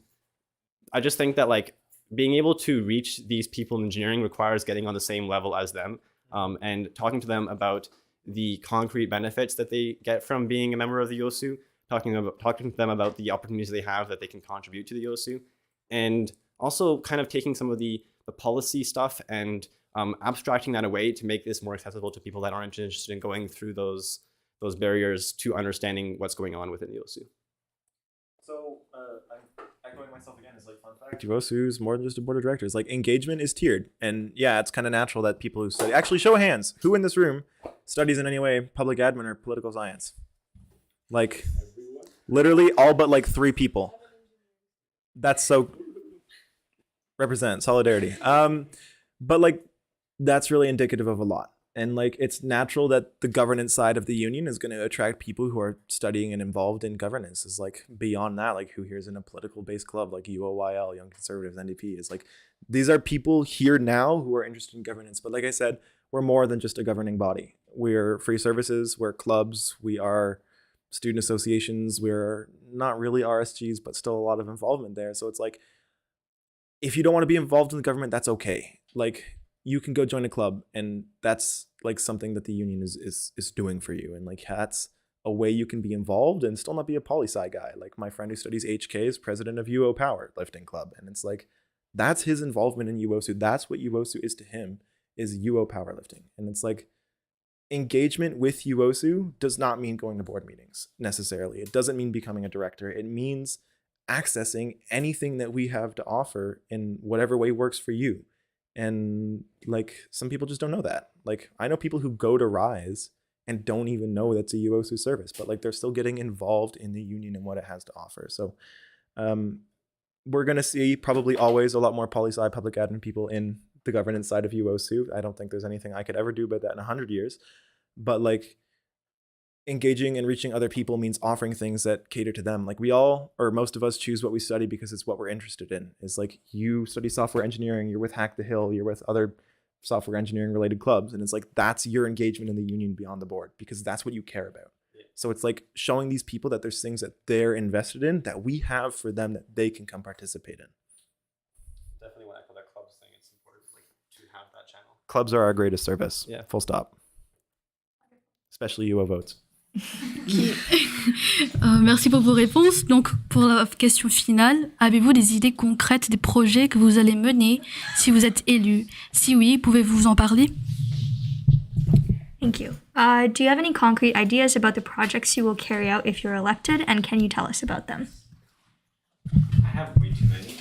I just think that like being able to reach these people in engineering requires getting on the same level as them. And talking to them about the concrete benefits that they get from being a member of the UOSU, talking to them about the opportunities they have that they can contribute to the UOSU, and also kind of taking some of the policy stuff and abstracting that away to make this more accessible to people that aren't interested in going through those barriers to understanding what's going on within the UOSU.
So I'm echoing myself again. It's like fun fact. UOSU is more than just a board of directors. Like engagement is tiered, and yeah, it's kind of natural that people who study actually show of hands. Who in this room studies in any way public admin or political science? Like literally all but like 3 people. That's so represent solidarity. But like that's really indicative of a lot. And like it's natural that the governance side of the union is going to attract people who are studying and involved in governance. Is like beyond that, like who here is in a political based club like UOYL, Young Conservatives, NDP. Is like these are people here now who are interested in governance. But like I said, we're more than just a governing body. We're free services, we're clubs, we are student associations, we're not really RSGs, but still a lot of involvement there. So it's like if you don't want to be involved in the government, that's okay. Like you can go join a club, and that's like something that the union is doing for you. And like that's a way you can be involved and still not be a poli-sci guy. Like my friend who studies HK is president of UO Power Lifting Club, and it's like That's his involvement in UOSU. That's what UOSU is to him, is UO powerlifting. And it's like, engagement with UOSU does not mean going to board meetings necessarily. It doesn't mean becoming a director. It means accessing anything that we have to offer in whatever way works for you. And like, some people just don't know that. Like, I know people who go to Rise and don't even know that's a UOSU service, but like, they're still getting involved in the union and what it has to offer. So we're going to see probably always a lot more poli-sci public admin people in the governance side of UOSU. I don't think there's anything I could ever do about that in 100 years. But like, engaging and reaching other people means offering things that cater to them. Like, we all, or most of us, choose what we study because it's what we're interested in. It's like, you study software engineering, you're with Hack the Hill, you're with other software engineering related clubs. And it's like, that's your engagement in the union beyond the board, because that's what you care about. So it's like showing these people that there's things that they're invested in that we have for them that they can come participate in.
Definitely when I call that clubs thing, it's important like to have that channel.
Clubs are our greatest service.
Yeah.
Full stop. Especially UO votes.
Merci pour vos réponses. Donc, pour la question finale, avez-vous des idées concrètes des projets que vous allez mener si vous êtes élu? Si oui, pouvez-vous en parler?
Thank you. Do you have any concrete ideas about the projects you will carry out if you're elected, and can you tell us about them?
I have way too many.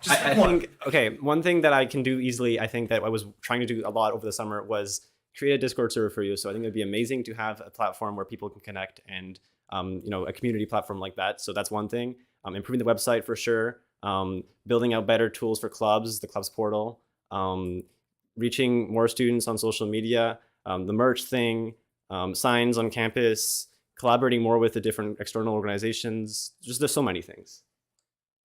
I think, okay, one thing that I can do easily, I think that I was trying to do a lot over the summer was create a Discord server for you. So I think it'd be amazing to have a platform where people can connect and, a community platform like that. So that's one thing. Improving the website for sure. Building out better tools for clubs, the clubs portal. Reaching more students on social media. The merch thing. Signs on campus. Collaborating more with the different external organizations. Just there's so many things.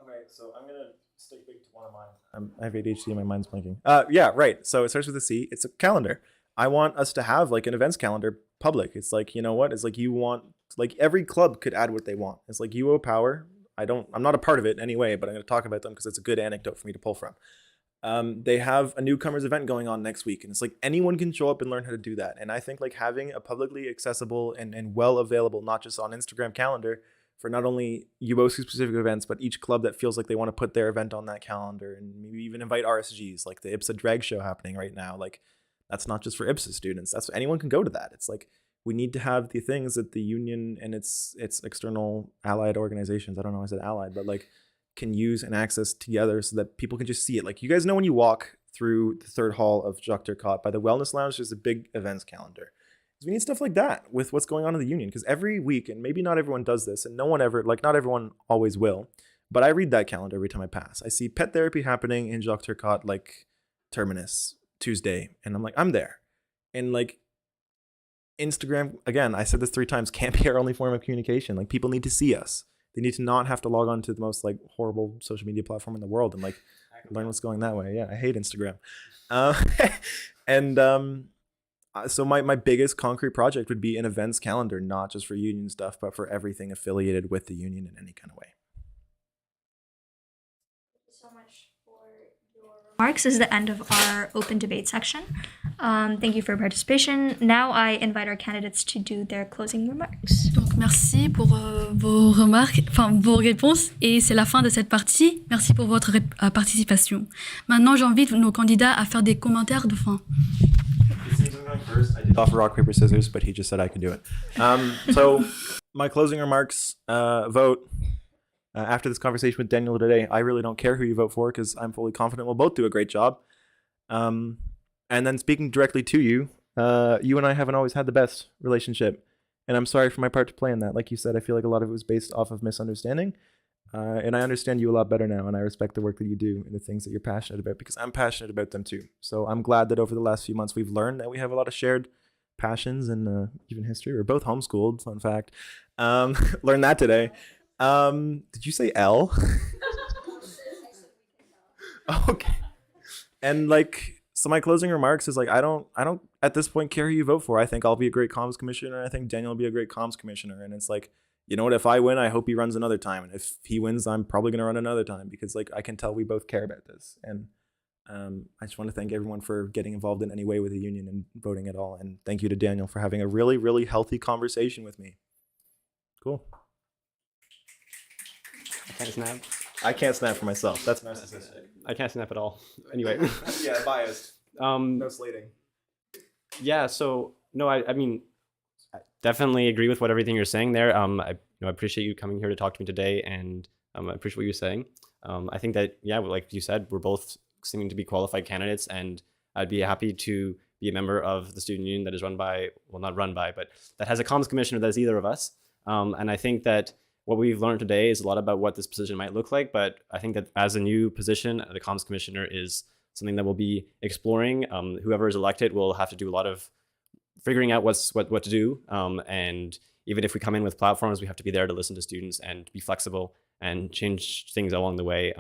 Okay, so I'm going to stick big to one of mine. I have ADHD and my mind's blinking. Yeah, right. So it starts with a C. It's a calendar. I want us to have like an events calendar public. It's like, you know what? It's like, you want, like, every club could add what they want. It's like UO Power. I'm not a part of it anyway, but I'm going to talk about them because it's a good anecdote for me to pull from. They have a newcomers event going on next week. And it's like, anyone can show up and learn how to do that. And I think like having a publicly accessible and well available, not just on Instagram calendar for not only UOSU specific events, but each club that feels like they want to put their event on that calendar, and maybe even invite RSGs, like the IPSA drag show happening right now. Like, that's not just for IPSA students. That's anyone can go to that. It's like, we need to have the things that the union and its external allied organizations, I don't know why I said allied, but like, can use and access together so that people can just see it. Like, you guys know when you walk through the third hall of Jacques Turcotte by the Wellness Lounge, there's a big events calendar. We need stuff like that with what's going on in the union, because every week, and maybe not everyone does this, and not everyone always will, but I read that calendar every time I pass. I see pet therapy happening in Jacques Turcotte, like Terminus Tuesday, and I'm like, I'm there. And like, Instagram, again, I said this 3 times, can't be our only form of communication. Like, people need to see us. They need to not have to log on to the most like horrible social media platform in the world and like learn what's going that way. Yeah, I hate Instagram. So my biggest concrete project would be an events calendar, not just for union stuff, but for everything affiliated with the union in any kind of way.
Thank you so much for your remarks. This is the end of our open debate section. Thank you for your participation. Now I invite our candidates to do their closing remarks.
Donc, merci pour vos remarques, enfin vos réponses, et c'est la fin de cette partie. Merci pour votre participation. Maintenant, j'invite nos candidats à faire des commentaires de fin.
First, I did offer rock, paper, scissors, but he just said I could do it. So my closing remarks, vote. After this conversation with Daniel today, I really don't care who you vote for because I'm fully confident we'll both do a great job. And then speaking directly to you, you and I haven't always had the best relationship. And I'm sorry for my part to play in that. Like you said, I feel like a lot of it was based off of misunderstanding. And I understand you a lot better now, and I respect the work that you do and the things that you're passionate about, because I'm passionate about them too. So I'm glad that over the last few months we've learned that we have a lot of shared passions and even history. We're both homeschooled, fun fact. Learned that today. Did you say L? Okay. And like, so my closing remarks is like, I don't at this point care who you vote for. I think I'll be a great comms commissioner. And I think Daniel will be a great comms commissioner. And it's like, you know what, if I win, I hope he runs another time. And if he wins, I'm probably going to run another time, because like, I can tell we both care about this. And I just want to thank everyone for getting involved in any way with the union and voting at all. And thank you to Daniel for having a really, really healthy conversation with me. Cool.
Thanks, Nab.
I can't snap for myself. That's narcissistic.
I can't snap at all. Anyway.
Yeah, biased. No slating.
Yeah. So no, I mean, I definitely agree with everything you're saying there. I appreciate you coming here to talk to me today, and I appreciate what you're saying. I think that like you said, we're both seeming to be qualified candidates, and I'd be happy to be a member of the student union that is run by, well, not run by, but that has a comms commissioner that is either of us. And I think that what we've learned today is a lot about what this position might look like. But I think that as a new position, the comms commissioner is something that we'll be exploring. Whoever is elected will have to do a lot of figuring out what to do. And even if we come in with platforms, we have to be there to listen to students and be flexible and change things along the way.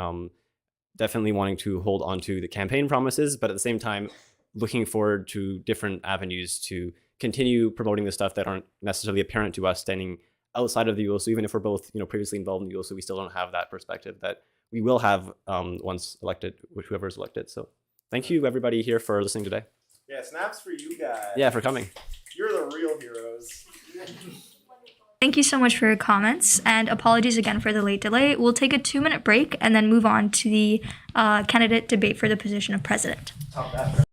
Definitely wanting to hold on to the campaign promises, but at the same time, looking forward to different avenues to continue promoting the stuff that aren't necessarily apparent to us standing outside of the UOSU. Even if we're both previously involved in the UOSU, we still don't have that perspective that we will have once elected, whoever is elected. So thank you everybody here for listening today.
Yeah, snaps for you guys.
Yeah, for coming.
You're the real heroes.
Thank you so much for your comments, and apologies again for the late delay. We'll take a 2-minute break and then move on to the candidate debate for the position of president.
Top that.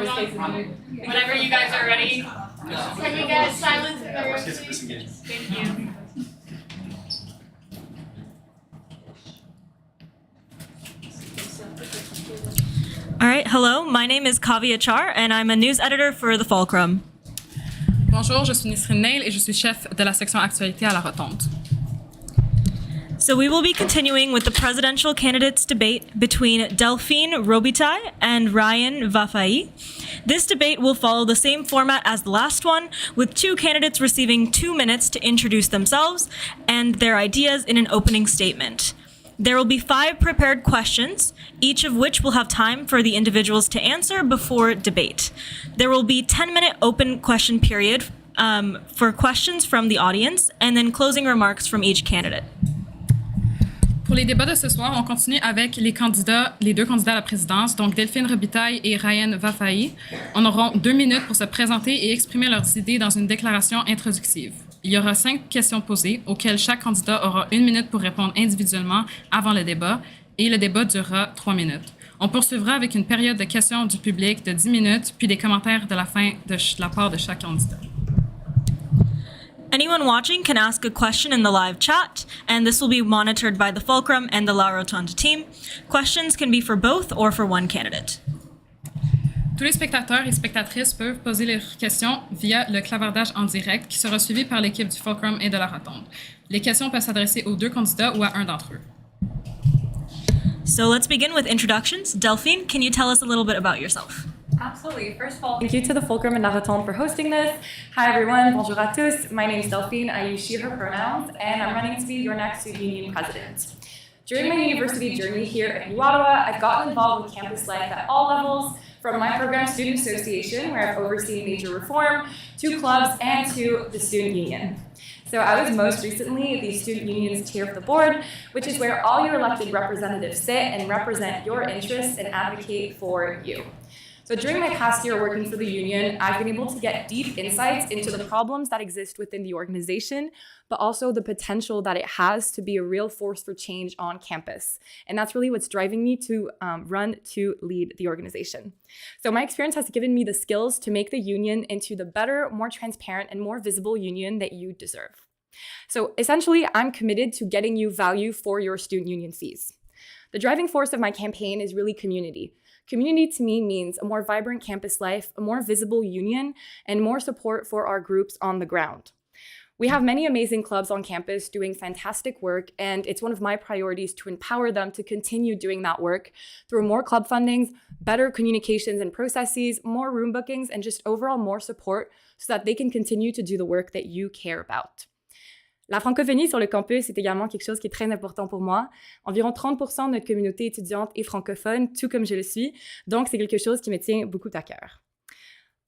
Whenever you guys are ready. Can you get silence in the room, please? Thank you.
All right, hello, my name is Kavya Char, and I'm a news editor for The Fulcrum.
Bonjour, je suis Nisrine Neil et je suis chef de la section actualité à la Rotonde.
So we will be continuing with the presidential candidates debate between Delphine Robitaille and Ryan Vafai. This debate will follow the same format as the last one, with two candidates receiving 2 minutes to introduce themselves and their ideas in an opening statement. There will be 5 prepared questions, each of which will have time for the individuals to answer before debate. There will be 10-minute open question period for questions from the audience, and then closing remarks from each candidate.
Pour les débats de ce soir, on continue avec les deux candidats à la présidence, donc Delphine Robitaille et Ryan Vafai. On aura 2 minutes pour se présenter et exprimer leurs idées dans une déclaration introductive. Il y aura 5 questions posées, auxquelles chaque candidat aura 1 minute pour répondre individuellement avant le débat, et le débat durera 3 minutes. On poursuivra avec une période de questions du public de 10 minutes, puis des commentaires de la fin de la part de chaque candidat.
Anyone watching can ask a question in the live chat, and this will be monitored by the Fulcrum and the La Rotonde team. Questions can be for both or for one candidate.
Tous les spectateurs et spectatrices peuvent poser leurs questions via le clavardage en direct qui sera suivi par l'équipe du Fulcrum et de la Rotonde. Les questions peuvent s'adresser aux 2 candidats ou à un d'entre eux.
So let's begin with introductions. Delphine, can you tell us a little bit about yourself?
Absolutely. First of all, thank you to the Fulcrum and La Rotonde for hosting this. Hi everyone, bonjour à tous. My name is Delphine. I use she, her pronouns, and I'm running to be your next student union president. During my university journey here at Ottawa, I've gotten involved with campus life at all levels, from my program Student Association, where I've overseen major reform, to clubs, and to the student union. So I was most recently the student union's chair of the board, which is where all your elected representatives sit and represent your interests and advocate for you. So during my past year working for the union, I've been able to get deep insights into the problems that exist within the organization, but also the potential that it has to be a real force for change on campus. And that's really what's driving me to run to lead the organization. So my experience has given me the skills to make the union into the better, more transparent, and more visible union that you deserve. So essentially, I'm committed to getting you value for your student union fees. The driving force of my campaign is really community. Community to me means a more vibrant campus life, a more visible union, and more support for our groups on the ground. We have many amazing clubs on campus doing fantastic work, and it's one of my priorities to empower them to continue doing that work through more club fundings, better communications and processes, more room bookings, and just overall more support so that they can continue to do the work that you care about. La francophonie sur le campus est également quelque chose qui est très important pour moi. Environ 30% de notre communauté étudiante est francophone, tout comme je le suis, donc c'est quelque chose qui me tient beaucoup à cœur.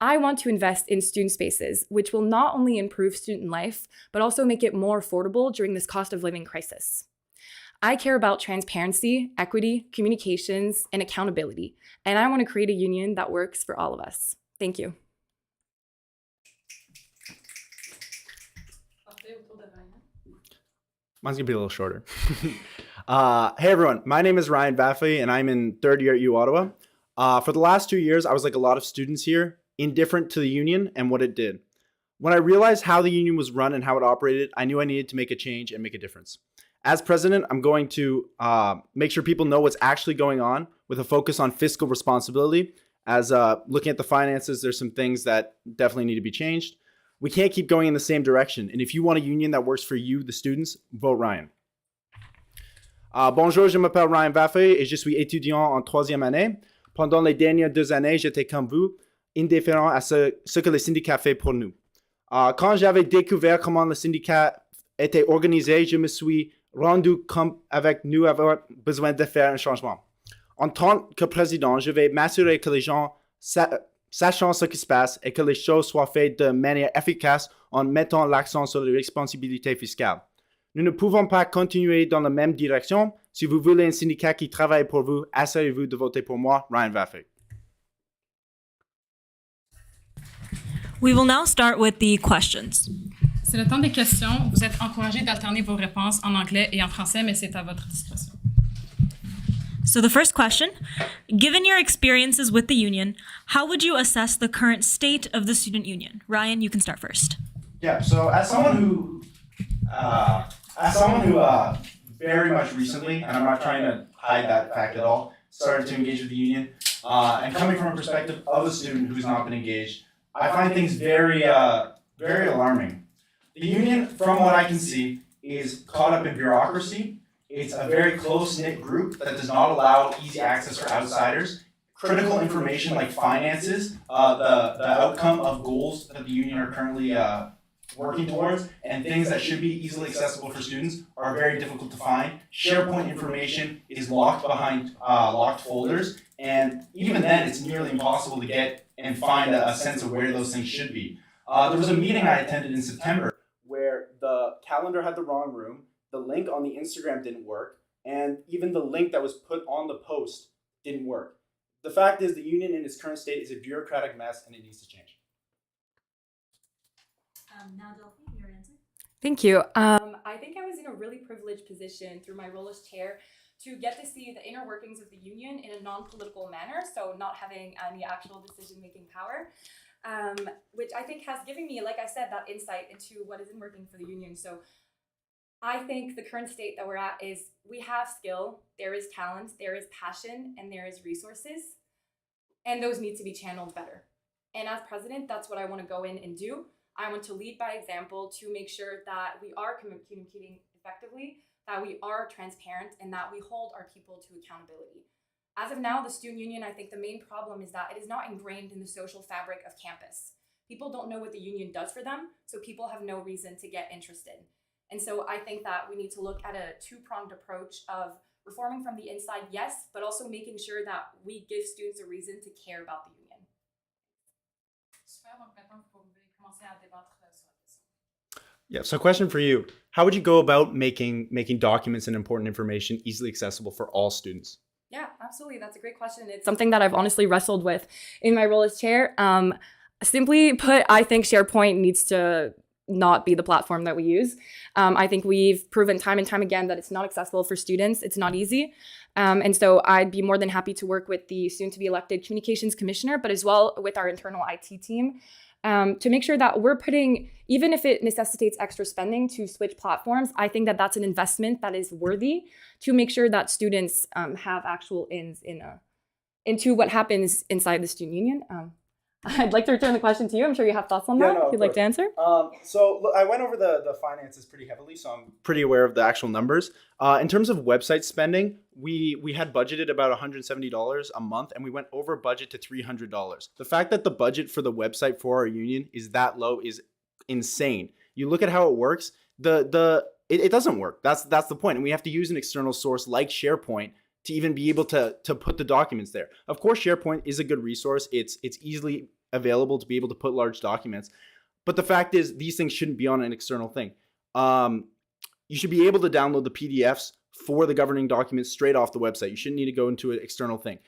I want to invest in student spaces, which will not only improve student life, but also make it more affordable during this cost of living crisis. I care about transparency, equity, communications, and accountability, and I want to create a union that works for all of us. Thank you.
Mine's gonna be a little shorter. Hey everyone, my name is Ryan Vafai and I'm in 3rd year at U Ottawa. For the last 2 years, I was like a lot of students here, indifferent to the union and what it did. When I realized how the union was run and how it operated, I knew I needed to make a change and make a difference. As president, I'm going to make sure people know what's actually going on with a focus on fiscal responsibility. As looking at the finances, there's some things that definitely need to be changed. We can't keep going in the same direction. And if you want a union that works for you, the students, vote Ryan. Bonjour, je m'appelle Ryan Vafai et je suis étudiant en 3e année. Pendant les dernières 2 années, j'étais comme vous, indifférent à ce que le syndicat fait pour nous. Quand j'avais découvert comment le syndicat était organisé, je me suis rendu compte avec nous avoir besoin de faire un changement. En tant que président, je vais m'assurer que les gens sachant ce qui se passe et que les choses soient faites de manière efficace en mettant l'accent sur les responsabilités fiscales. Nous ne pouvons pas continuer dans la même direction. Si vous voulez un syndicat qui travaille pour vous, assurez-vous de voter pour moi, Ryan Vafai.
We will now start with the questions.
C'est le temps des questions. Vous êtes encouragés d'alterner vos réponses en anglais et en français, mais c'est à votre discrétion.
So the first question, given your experiences with the union, how would you assess the current state of the student union? Ryan, you can start first.
Yeah, so as someone who very much recently, and I'm not trying to hide that fact at all, started to engage with the union, and coming from a perspective of a student who's not been engaged, I find things very alarming. The union, from what I can see, is caught up in bureaucracy. It's a very close-knit group that does not allow easy access for outsiders. Critical information like finances, the outcome of goals that the union are currently working towards, and things that should be easily accessible for students are very difficult to find. SharePoint information is locked behind locked folders, and even then it's nearly impossible to get and find a sense of where those things should be. There was a meeting I attended in September where the calendar had the wrong room, the link on the Instagram didn't work, and even the link that was put on the post didn't work. The fact is the union in its current state is a bureaucratic mess and it needs to change.
Now, Delphine, your answer.
Thank you. I think I was in a really privileged position through my role as chair to get to see the inner workings of the union in a non-political manner, so not having any actual decision-making power, which I think has given me, like I said, that insight into what isn't working for the union. So I think the current state that we're at is we have skill, there is talent, there is passion, and there is resources, and those need to be channeled better. And as president, that's what I want to go in and do. I want to lead by example to make sure that we are communicating effectively, that we are transparent, and that we hold our people to accountability. As of now, the student union, I think the main problem is that it is not ingrained in the social fabric of campus. People don't know what the union does for them, so people have no reason to get interested. And so I think that we need to look at a two-pronged approach of reforming from the inside, yes, but also making sure that we give students a reason to care about the union.
Super, donc maintenant vous pouvez commencer à débattre sur la question.
Yeah, so question for you. How would you go about making documents and important information easily accessible for all students?
Yeah, absolutely. That's a great question. It's something that I've honestly wrestled with in my role as chair. Simply put, I think SharePoint needs to not be the platform that we use. I think we've proven time and time again that it's not accessible for students. It's not easy. And so I'd be more than happy to work with the soon-to-be elected communications commissioner, but as well with our internal IT team to make sure that we're putting, even if it necessitates extra spending to switch platforms, I think that that's an investment that is worthy to make sure that students have actual ins into what happens inside the student union. I'd like to return the question to you. I'm sure you have thoughts on that, if you'd like to answer.
So look, I went over the finances pretty heavily, so I'm pretty aware of the actual numbers. In terms of website spending, we had budgeted about $170 a month, and we went over budget to $300. The fact that the budget for the website for our union is that low is insane. You look at how it works, it doesn't work. That's the point, and we have to use an external source like SharePoint to even be able to put the documents there. Of course, SharePoint is a good resource. It's easily available to be able to put large documents. But the fact is, these things shouldn't be on an external thing. You should be able to download the PDFs for the governing documents straight off the website. You shouldn't need to go into an external thing.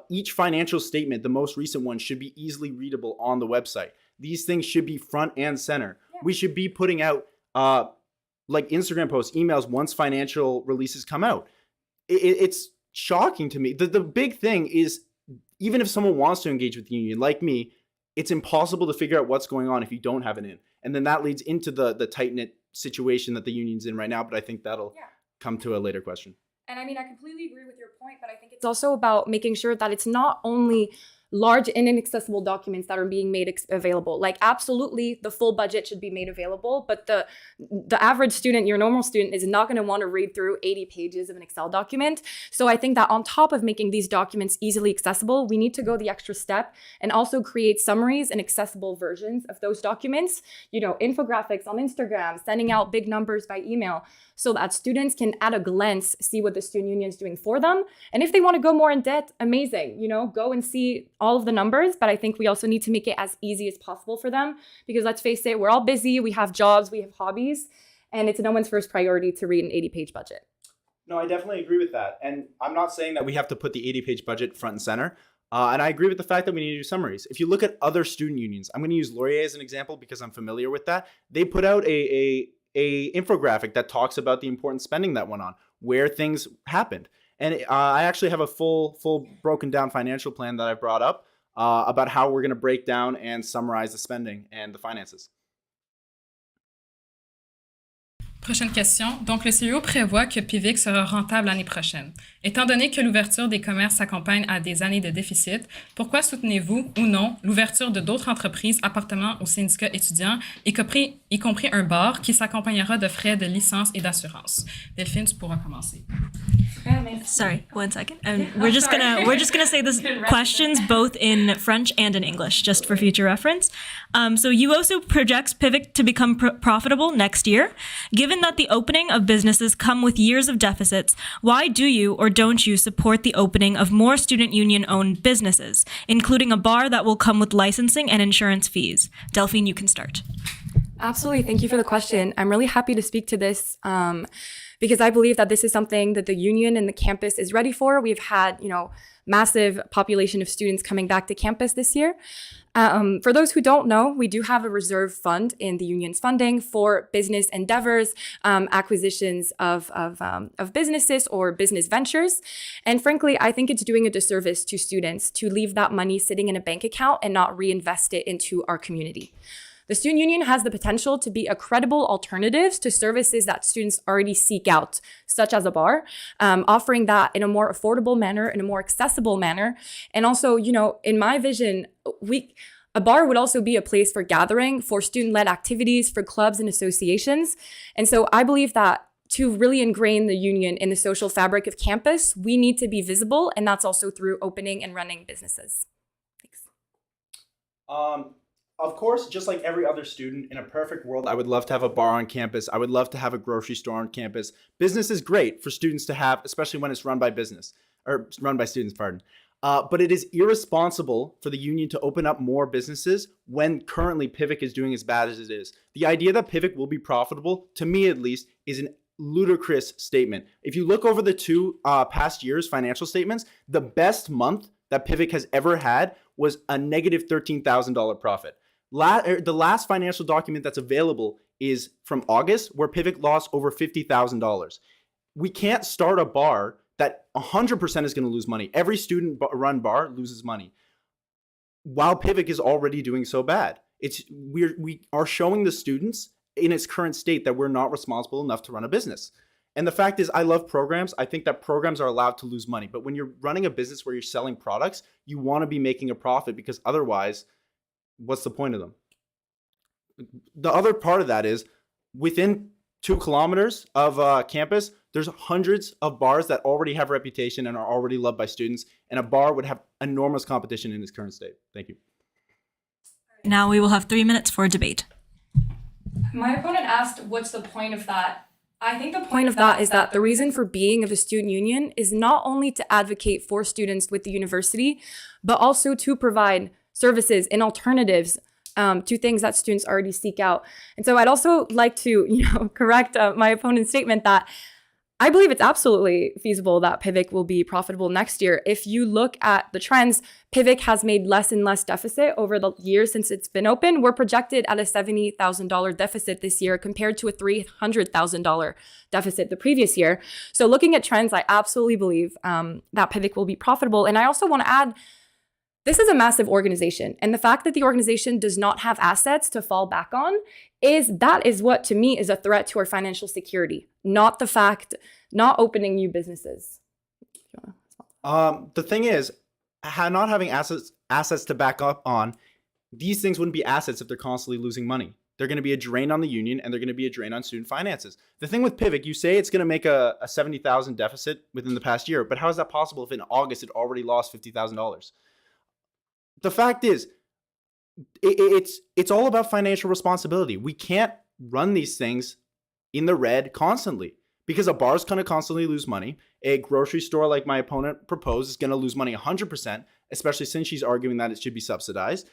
Each financial statement, the most recent one, should be easily readable on the website. These things should be front and center. Yeah. We should be putting out like Instagram posts, emails once financial releases come out. It's shocking to me. The big thing is, even if someone wants to engage with the union, like me, it's impossible to figure out what's going on if you don't have an in. And then that leads into the tight-knit situation that the union's in right now, but I think that'll come to a later question.
And I mean, I completely agree with your point, but I think it's also about making sure that it's not only large and inaccessible documents that are being made available. Like, absolutely, the full budget should be made available, but the average student, your normal student, is not going to want to read through 80 pages of an Excel document. So I think that on top of making these documents easily accessible, we need to go the extra step and also create summaries and accessible versions of those documents, you know, infographics on Instagram, sending out big numbers by email, so that students can at a glance see what the student union is doing for them. And if they want to go more in depth, amazing, you know, go and see all of the numbers. But I think we also need to make it as easy as possible for them, because let's face it, we're all busy, we have jobs, we have hobbies, and it's no one's first priority to read an 80-page budget.
No, I definitely agree with that. And I'm not saying that we have to put the 80-page budget front and center. And I agree with the fact that we need to do summaries. If you look at other student unions, I'm going to use Laurier as an example because I'm familiar with that. They put out a infographic that talks about the important spending that went on, where things happened. And I actually have a full broken down financial plan that I've brought up about how we're going to break down and summarize the spending and the finances.
Prochaine question. Donc, le CIO prévoit que PIVIC sera rentable l'année prochaine. Étant donné que l'ouverture des commerces s'accompagne à des années de déficit, pourquoi soutenez-vous ou non l'ouverture de d'autres entreprises appartenant aux syndicats étudiants, y compris un bar qui s'accompagnera de frais de licence et d'assurance? Delphine, tu pourras commencer.
Sorry, 1 second. We're just gonna say this questions both in French and in English, just for future reference. So UOSU projects PIVIC to become profitable next year. Given that the opening of businesses come with years of deficits, why do you or don't you support the opening of more student union-owned businesses, including a bar that will come with licensing and insurance fees? Delphine, you can start.
Absolutely. Thank you for the question. I'm really happy to speak to this because I believe that this is something that the union and the campus is ready for. We've had, massive population of students coming back to campus this year. For those who don't know, we do have a reserve fund in the union's funding for business endeavors, acquisitions of businesses or business ventures. And frankly, I think it's doing a disservice to students to leave that money sitting in a bank account and not reinvest it into our community. The student union has the potential to be a credible alternative to services that students already seek out, such as a bar, offering that in a more affordable manner, in a more accessible manner. And also, in my vision, a bar would also be a place for gathering, for student-led activities, for clubs and associations. And so I believe that to really ingrain the union in the social fabric of campus, we need to be visible, and that's also through opening and running businesses. Thanks.
Of course, just like every other student, in a perfect world, I would love to have a bar on campus. I would love to have a grocery store on campus. Business is great for students to have, especially when it's run by students, pardon. But it is irresponsible for the union to open up more businesses when currently PIVIC is doing as bad as it is. The idea that PIVIC will be profitable, to me at least, is an ludicrous statement. If you look over the two past years' financial statements, the best month that PIVIC has ever had was a negative $13,000 profit. The last financial document that's available is from August, where PIVIC lost over $50,000. We can't start a bar that 100% is going to lose money. Every student-run bar loses money, while PIVIC is already doing so bad. We are showing the students in its current state that we're not responsible enough to run a business. And the fact is, I love programs. I think that programs are allowed to lose money. But when you're running a business where you're selling products, you want to be making a profit, because otherwise, what's the point of them? The other part of that is, within 2 kilometers of campus, there's hundreds of bars that already have reputation and are already loved by students, and a bar would have enormous competition in its current state. Thank you.
Now we will have 3 minutes for a debate.
My opponent asked, what's the point of that? I think the point of that is that the reason for being of the student union is not only to advocate for students with the university, but also to provide services and alternatives to things that students already seek out. And so I'd also like to, correct my opponent's statement that I believe it's absolutely feasible that PIVIC will be profitable next year. If you look at the trends, PIVIC has made less and less deficit over the years since it's been open. We're projected at a $70,000 deficit this year compared to a $300,000 deficit the previous year. So looking at trends, I absolutely believe that PIVIC will be profitable. And I also want to add, this is a massive organization, and the fact that the organization does not have assets to fall back on is what to me is a threat to our financial security, not opening new businesses.
The thing is, not having assets to back up on, these things wouldn't be assets if they're constantly losing money. They're going to be a drain on the union, and they're going to be a drain on student finances. The thing with PIVIC, you say it's going to make a $70,000 deficit within the past year, but how is that possible if in August it already lost $50,000? The fact is, it's all about financial responsibility. We can't run these things in the red constantly, because a bar is going to constantly lose money. A grocery store, like my opponent proposed, is going to lose money 100%, especially since she's arguing that it should be subsidized.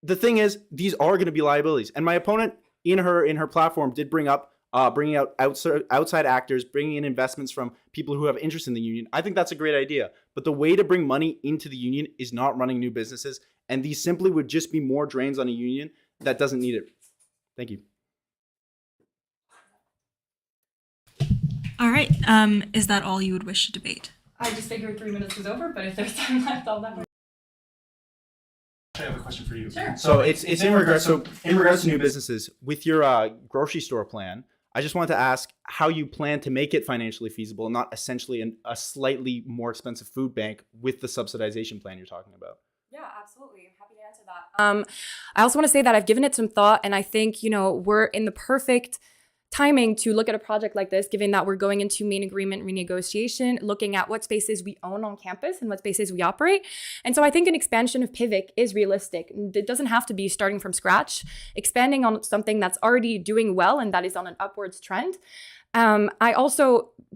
The thing is, these are going to be liabilities. And my opponent in her platform did bring up bringing out outside actors, bringing in investments from people who have interest in the union. I think that's a great idea. But the way to bring money into the union is not running new businesses. And these simply would just be more drains on a union that doesn't need it. Thank you.
All right. Is that all you would wish to debate?
I just figured 3 minutes was over, but if there's time left, I'll never.
I have a question for you.
Sure.
So it's in regards to new businesses with your grocery store plan. I just wanted to ask how you plan to make it financially feasible and not essentially a slightly more expensive food bank with the subsidization plan you're talking about.
Yeah, absolutely. I'm happy to answer that. I also want to say that I've given it some thought, and I think, we're in the perfect timing to look at a project like this, given that we're going into main agreement renegotiation, looking at what spaces we own on campus and what spaces we operate. And so I think an expansion of Pivot is realistic. It doesn't have to be starting from scratch. Expanding on something that's already doing well and that is on an upwards trend.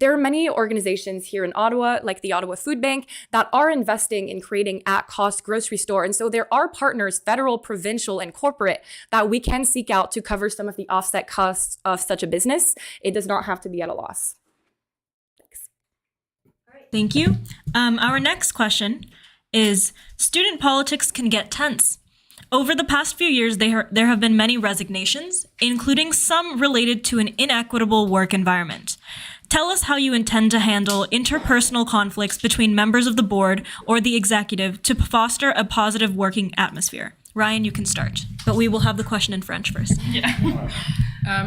There are many organizations here in Ottawa, like the Ottawa Food Bank, that are investing in creating at-cost grocery store. And so there are partners, federal, provincial, and corporate, that we can seek out to cover some of the offset costs of such a business. It does not have to be at a loss. Thanks.
Thank you. Our next question is, student politics can get tense. Over the past few years, there have been many resignations, including some related to an inequitable work environment. Tell us how you intend to handle interpersonal conflicts between members of the board or the executive to foster a positive working atmosphere. Ryan, you can start, but we will have the question in French first.
Yeah.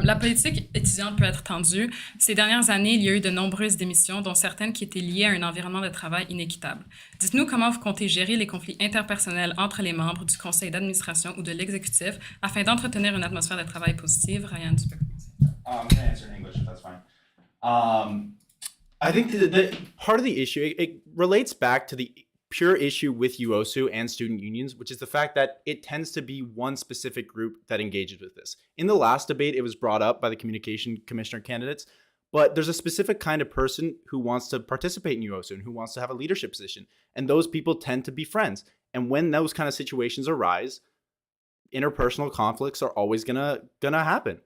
La politique étudiante peut être tendue. Ces dernières années, il y a eu de nombreuses démissions, dont certaines qui étaient liées à un environnement de travail inéquitable. Dites-nous comment vous comptez gérer les conflits interpersonnels entre les membres du conseil d'administration ou de l'exécutif afin d'entretenir une atmosphère de travail positive. Ryan, tu peux commencer.
I'm going to answer in English if that's fine. I think the part of the issue, it relates back to the pure issue with UOSU and student unions, which is the fact that it tends to be one specific group that engages with this. In the last debate, it was brought up by the communication commissioner candidates, but there's a specific kind of person who wants to participate in UOSU and who wants to have a leadership position. And those people tend to be friends. And when those kind of situations arise, interpersonal conflicts are always gonna happen.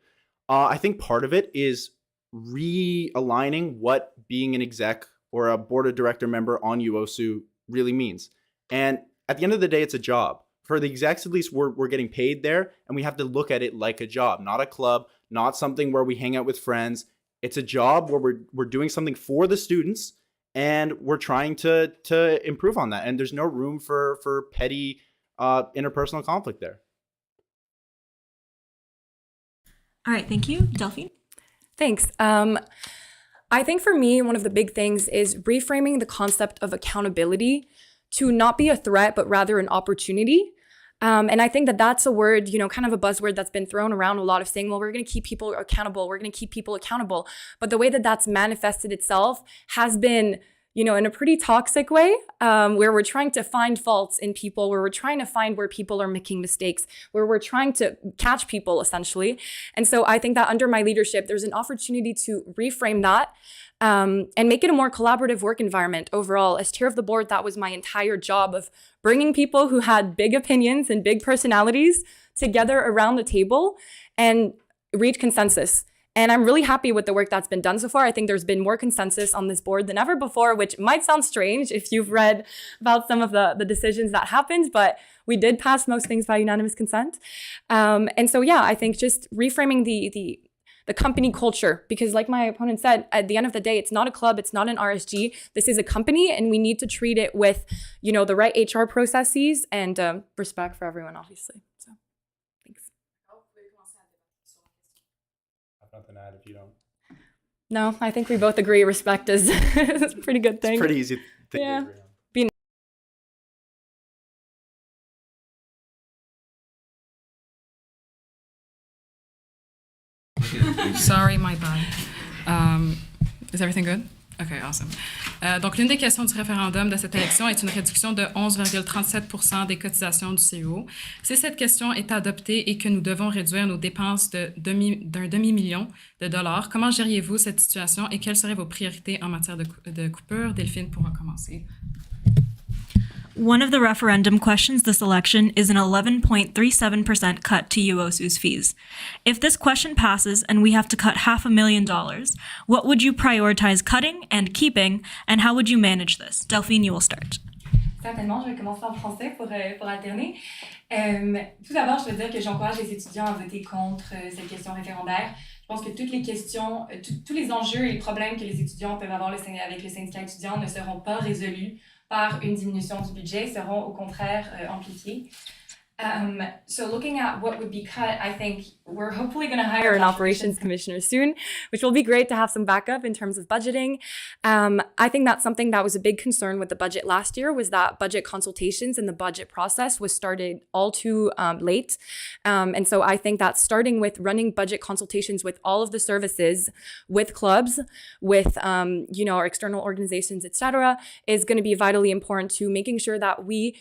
I think part of it is realigning what being an exec or a board of director member on UOSU really means. And at the end of the day, it's a job. For the execs, at least, we're getting paid there, and we have to look at it like a job, not a club, not something where we hang out with friends. It's a job where we're doing something for the students, and we're trying to improve on that. And there's no room for petty interpersonal conflict there.
All right, thank you. Delphine?
Thanks. I think for me, one of the big things is reframing the concept of accountability to not be a threat, but rather an opportunity. And I think that that's a word, kind of a buzzword that's been thrown around a lot, of saying, well, we're going to keep people accountable. We're going to keep people accountable. But the way that that's manifested itself has been, in a pretty toxic way, where we're trying to find faults in people, where we're trying to find where people are making mistakes, where we're trying to catch people, essentially. And so I think that under my leadership, there's an opportunity to reframe that and make it a more collaborative work environment overall. As chair of the board, that was my entire job, of bringing people who had big opinions and big personalities together around the table and reach consensus. And I'm really happy with the work that's been done so far. I think there's been more consensus on this board than ever before, which might sound strange if you've read about some of the decisions that happened, but we did pass most things by unanimous consent. And so, yeah, I think just reframing the company culture, because like my opponent said, at the end of the day, it's not a club, it's not an RSG. This is a company, and we need to treat it with, the right HR processes and respect for everyone, obviously. So, thanks.
Nothing to add if you don't.
No, I think we both agree respect is a pretty good thing.
It's pretty easy thing
Yeah.
to agree on.
Sorry, my bad. Is everything good? Okay, awesome. Donc, l'une des questions du référendum de cette élection est une réduction de 11,37% des cotisations du CEO. Si cette question est adoptée et que nous devons réduire nos dépenses d'un demi-million de dollars, comment gériez-vous cette situation et quelles seraient vos priorités en matière de coupure? Delphine pourra commencer.
One of the referendum questions this election is an 11.37% cut to UOSU's fees. If this question passes and we have to cut $500,000, what would you prioritize cutting and keeping, and how would you manage this? Delphine, you will start.
Certainement, je vais commencer en français pour alterner. Tout d'abord, je veux dire que j'encourage les étudiants à voter contre cette question référendaire. Je pense que toutes les questions, tous les enjeux et les problèmes que les étudiants peuvent avoir avec le syndicat étudiant ne seront pas résolus par une diminution du budget, seront au contraire amplifiés. So looking at what would be cut, I think we're hopefully going to hire an operations commissioner soon, which will be great to have some backup in terms of budgeting. I think that's something that was a big concern with the budget last year, was that budget consultations and the budget process was started all too late. And so I think that starting with running budget consultations with all of the services, with clubs, with our external organizations, etc., is going to be vitally important to making sure that we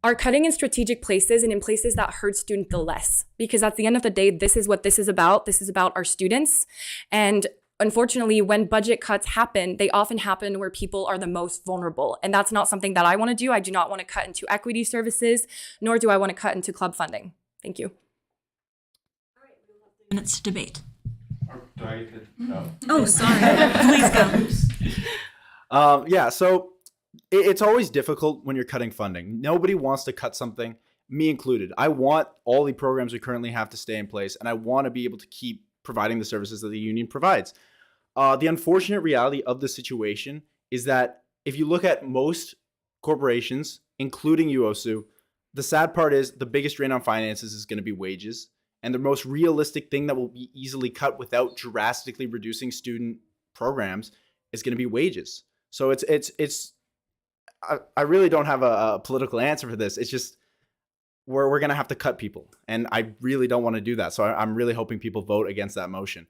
are cutting in strategic places and in places that hurt students the less. Because at the end of the day, this is what this is about. This is about our students. And unfortunately, when budget cuts happen, they often happen where people are the most vulnerable. And that's not something that I want to do. I do not want to cut into equity services, nor do I want to cut into club funding. Thank you.
Minutes to debate.
Do I get to go?
Oh, sorry. Please go.
Yeah, so it's always difficult when you're cutting funding. Nobody wants to cut something, me included. I want all the programs we currently have to stay in place, and I want to be able to keep providing the services that the union provides. The unfortunate reality of the situation is that if you look at most corporations, including UOSU, the sad part is the biggest drain on finances is going to be wages. And the most realistic thing that will be easily cut without drastically reducing student programs is going to be wages. So I really don't have a political answer for this. It's just we're going to have to cut people. And I really don't want to do that. So I'm really hoping people vote against that motion.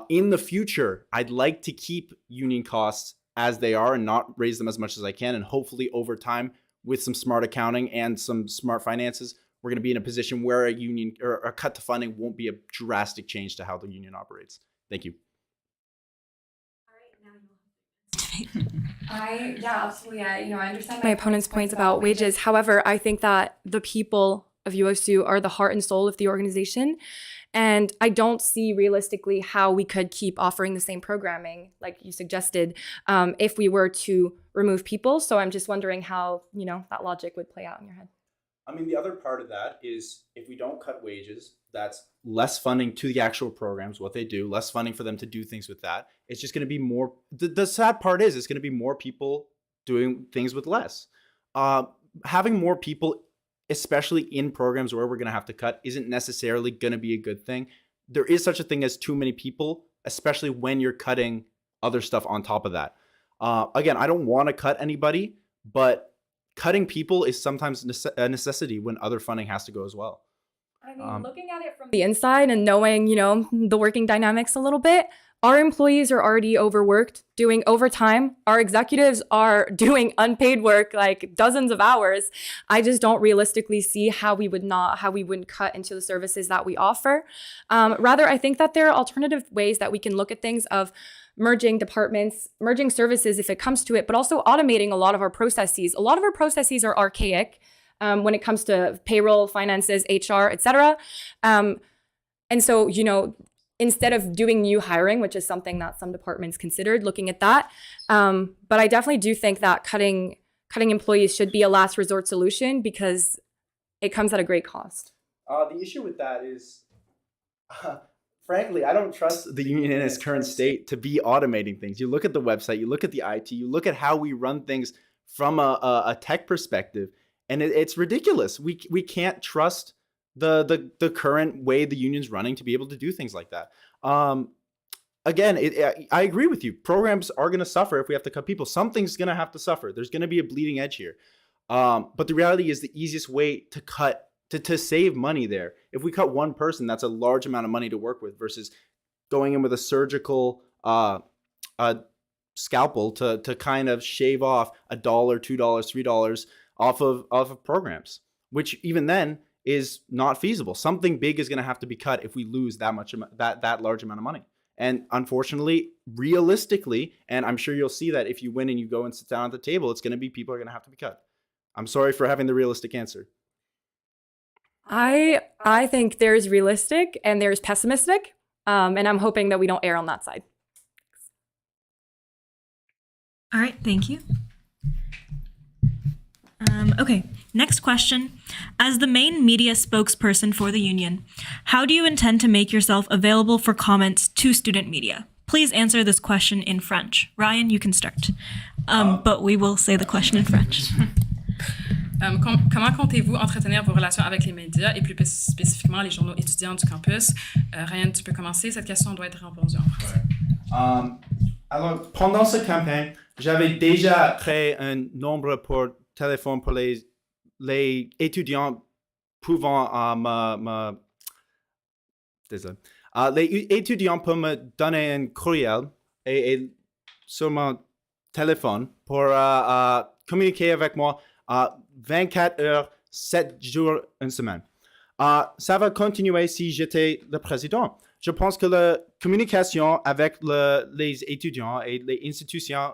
In the future, I'd like to keep union costs as they are and not raise them as much as I can. And hopefully over time, with some smart accounting and some smart finances, we're going to be in a position where a union or a cut to funding won't be a drastic change to how the union operates. Thank you.
Absolutely. I understand my opponent's points about wages. However, I think that the people of UOSU are the heart and soul of the organization. And I don't see realistically how we could keep offering the same programming, like you suggested, if we were to remove people. So I'm just wondering how, that logic would play out in your head.
I mean, the other part of that is if we don't cut wages, that's less funding to the actual programs, what they do, less funding for them to do things with that. It's just going to be more. The sad part is it's going to be more people doing things with less. Having more people, especially in programs where we're going to have to cut, isn't necessarily going to be a good thing. There is such a thing as too many people, especially when you're cutting other stuff on top of that. Again, I don't want to cut anybody, but cutting people is sometimes a necessity when other funding has to go as well.
I mean, looking at it from the inside and knowing, the working dynamics a little bit, our employees are already overworked, doing overtime. Our executives are doing unpaid work, like dozens of hours. I just don't realistically see how we wouldn't cut into the services that we offer. Rather, I think that there are alternative ways that we can look at things of merging departments, merging services if it comes to it, but also automating a lot of our processes. A lot of our processes are archaic when it comes to payroll, finances, HR, etc. And so, instead of doing new hiring, which is something that some departments considered, looking at that. But I definitely do think that cutting employees should be a last resort solution because it comes at a great cost.
The issue with that is, frankly, I don't trust the union in its current state to be automating things. You look at the website, you look at the IT, you look at how we run things from a tech perspective, and it's ridiculous. We can't trust the current way the union's running to be able to do things like that. Again, I agree with you. Programs are going to suffer if we have to cut people. Something's going to have to suffer. There's going to be a bleeding edge here. But the reality is the easiest way to cut, to save money there, if we cut one person, that's a large amount of money to work with versus going in with a surgical scalpel to kind of shave off $1, $2, $3 off of programs, which even then is not feasible. Something big is going to have to be cut if we lose that large amount of money. And unfortunately, realistically, and I'm sure you'll see that if you win and you go and sit down at the table, it's going to be people are going to have to be cut. I'm sorry for having the realistic answer.
I think there's realistic and there's pessimistic, and I'm hoping that we don't err on that side.
All right, thank you. Okay, next question. As the main media spokesperson for the union, how do you intend to make yourself available for comments to student media? Please answer this question in French. Ryan, you can start. But we will say the question in French.
Comment comptez-vous entretenir vos relations avec les médias et plus spécifiquement les journaux étudiants du campus? Ryan, tu peux commencer. Cette question doit être répondue en français.
Alors, pendant cette campagne, j'avais déjà créé un nombre pour téléphone pour les étudiants pouvant désolé. Les étudiants peuvent me donner un courriel et sur mon téléphone pour communiquer avec moi 24 heures, 7 jours, une semaine. Ça va continuer si j'étais le président. Je pense que la communication avec les étudiants et les institutions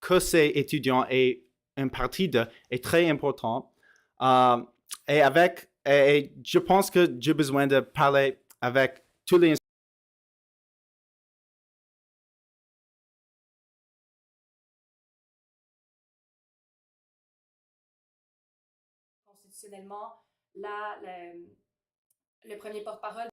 que ces étudiants est une partie de est très important. Et je pense que j'ai besoin de parler avec tous les
constitutionnellement le premier porte-parole